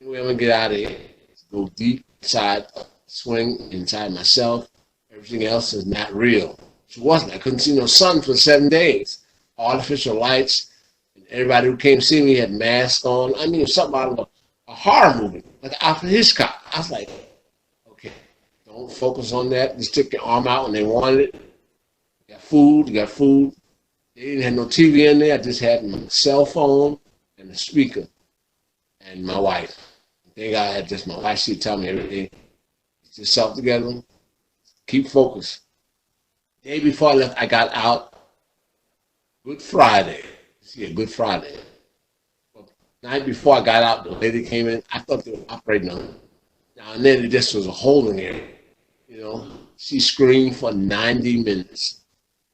the way I'm going to get out of here is go deep inside, swing inside myself. Everything else is not real. It wasn't. I couldn't see no sun for 7 days. Artificial lights. And everybody who came to see me had masks on. I mean, it was something out of a horror movie, like Alfred Hitchcock. I was like, okay, don't focus on that. Just stick your arm out when they wanted it. You got food. They didn't have no TV in there. I just had my cell phone and a speaker and my wife. Thank God I had just my wife. She'd tell me every day, get yourself together, keep focused. The day before I left, I got out Good Friday. Good Friday. Well, the night before I got out, the lady came in. I thought they were operating on it. Now and then it just was a holding area. You know, she screamed for 90 minutes.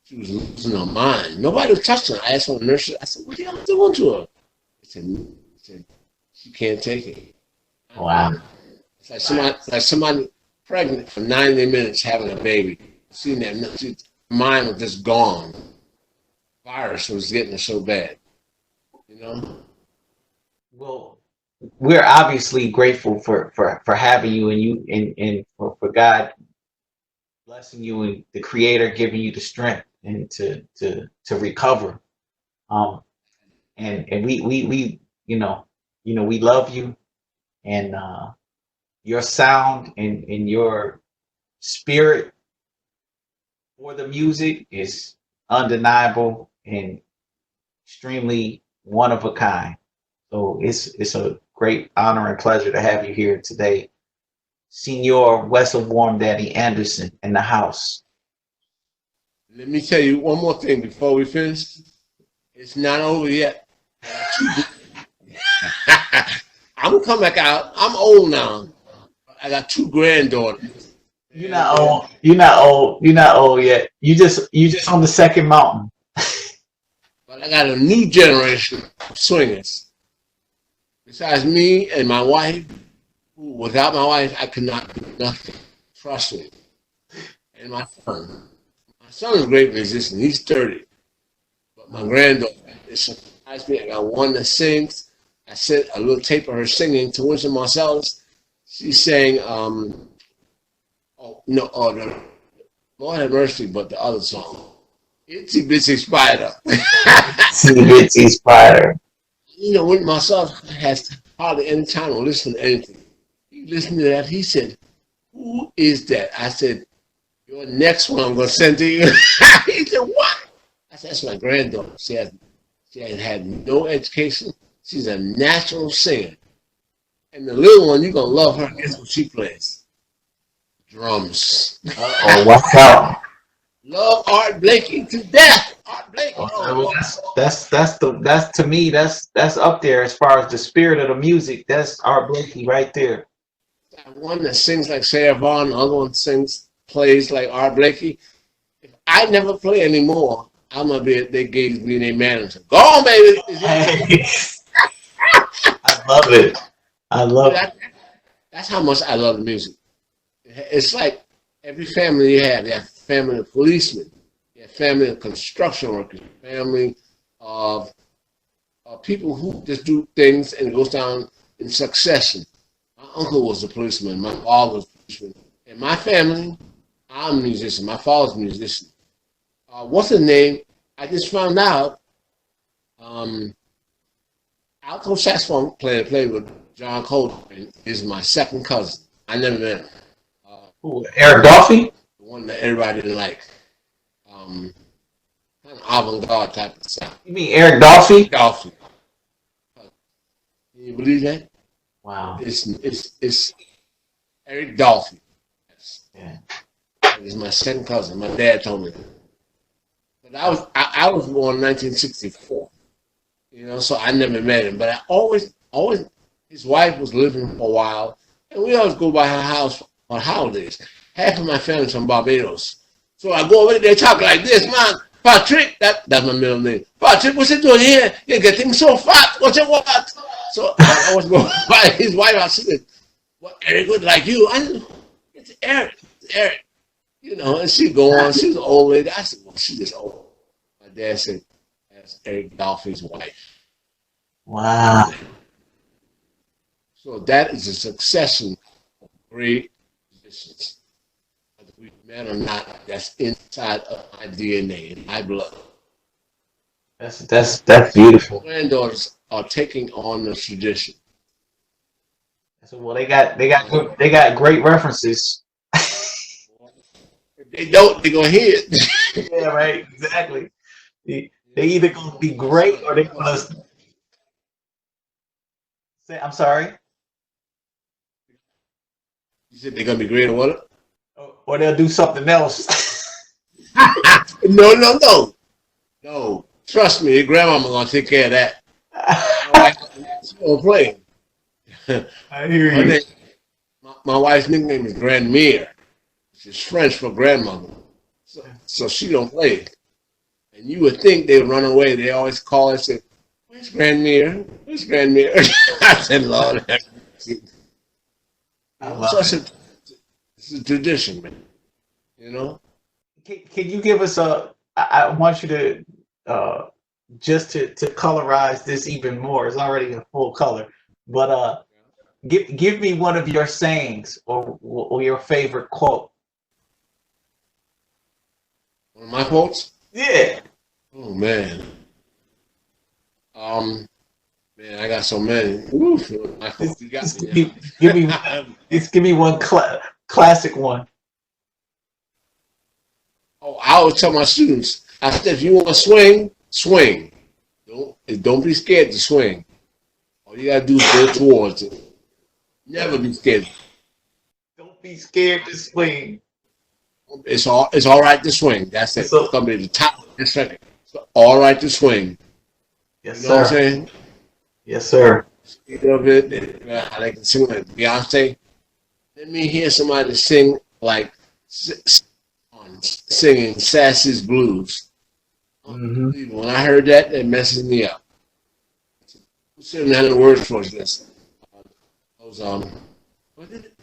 She was losing her mind. Nobody was touching her. I asked one of the nurses, I said, what are y'all doing to her? He said, she can't take it. Wow. It's like somebody pregnant for 90 minutes having a baby. Seeing that, her mind was just gone. Virus was getting her so bad, you know. Well, we're obviously grateful for having you and for God blessing you and the Creator giving you the strength and to recover. And we we love you, and your sound and your spirit for the music is undeniable and extremely one of a kind. So it's a great honor and pleasure to have you here today. Senor Wess of Warmdaddy Anderson in the house. Let me tell you one more thing before we finish. It's not over yet. I'm gonna come back out. I'm old now. I got 2 granddaughters. You're not old. You're not old. You're not old yet. You just on the second mountain. But I got a new generation of swingers. Besides me and my wife, who without my wife, I could not do nothing. Trust me. And my son. My son is a great musician. He's 30. But my granddaughter, it surprised me. I got one that sings. I sent a little tape of her singing to Wynton Marsalis. She sang, the Lord have mercy, but the other song, Itsy Bitsy Spider. Itsy Bitsy Spider. You know, Wynton Marsalis has hardly any time to listen to anything. He listened to that. He said, "Who is that?" I said, "Your next one I'm going to send to you." He said, "What?" I said, "That's my granddaughter. She has had no education. She's a natural singer. And the little one, you're going to love her. Guess what she plays? Drums." Oh, watch out. Love Art Blakey to death. Art Blakey. Oh, that's to me, that's up there as far as the spirit of the music. That's Art Blakey right there. One that sings like Sarah Vaughan, the other one plays like Art Blakey. If I never play anymore, I'm gonna be they gave me their manager. Go on, baby. Hey. I love it. I love it. That's how much I love the music. It's like every family you have a family of policemen, you have family of construction workers, family of people who just do things and it goes down in succession. My uncle was a policeman. My father was a policeman. In my family, I'm a musician. My father's a musician. What's his name? I just found out. Alto saxophone player played with John Coltrane is my second cousin. I never met him. Eric Dolphy? The one that everybody didn't like. Kind of avant-garde type of sound. You mean Eric Dolphy? Dolphy. Can you believe that? Wow. It's Eric Dolphy. Yes. Yeah. He's my second cousin. My dad told me that. But I was born in 1964. You know, so I never met him. But I always his wife was living for a while, and we always go by her house on holidays. Half of my family's from Barbados. So I go over there, talk like this, man. Patrick, that's my middle name. Patrick, what's he doing here? You're getting so fat. What's it what? So I always go by his wife. I said, "Well, Eric would like you." I said, "It's Eric. It's Eric." You know, and she go on. She's an old lady. I said, "Well, she's just old." My dad said, "That's Eric Dolphy's wife." Wow. So that is a succession of great musicians. Whether we met or not, that's inside of my DNA and my blood. That's beautiful. Granddaughters are taking on the tradition. So, well, they got great references. If they don't, they're gonna hear it. Yeah, right. Exactly. They either gonna be great or they're gonna say, "I'm sorry," You said they're gonna be great or what? or they'll do something else. No. Trust me, your grandmama gonna take care of that. She's gonna play. I hear you. My wife's nickname is Grandmere, which is French for grandmother. So she don't play. And you would think they would run away. They always call and say, "Where's Grandmere? Where's Grandmere?" I said, "Lord, it's a tradition, man. You know." Can you give us I want you to just to colorize this even more. It's already in full color, but give me one of your sayings or your favorite quote. One of my quotes? Yeah. Oh man. Man, I got so many. Oof, I hope you got me. Give me one classic one. Oh, I always tell my students, I said, if you want to swing, swing. Don't be scared to swing. All you gotta do is go towards it. Never be scared. Don't be scared to swing. It's all right to swing. That's it. So, it's gonna be the top and second. It's all right to swing. Yes, you know sir. What I'm saying? Yes, sir. Speak of it, how they can sing like Beyonce. Let me hear somebody sing like singing Sassy's Blues. Mm-hmm. When I heard that, it messes me up. Certain had the words for this. Goes on. It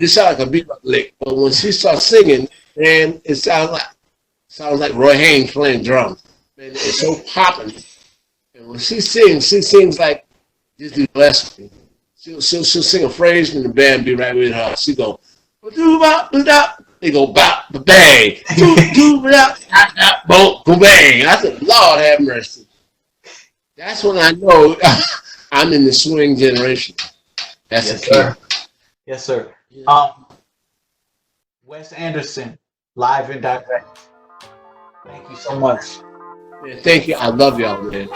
sounds like a beat lick, but when she starts singing, man, it sounds like Roy Haynes playing drums. Man, it's so popping. And when she sings like Disney bless me. She'll sing a phrase and the band be right with her. She go, they go bop bang, boom bang. I said, Lord have mercy. That's when I know I'm in the swing generation. That's Yes, a key. sir. Yes, sir. Yeah. Wes Anderson, live and direct. Thank you so much. Man, thank you. I love y'all, man.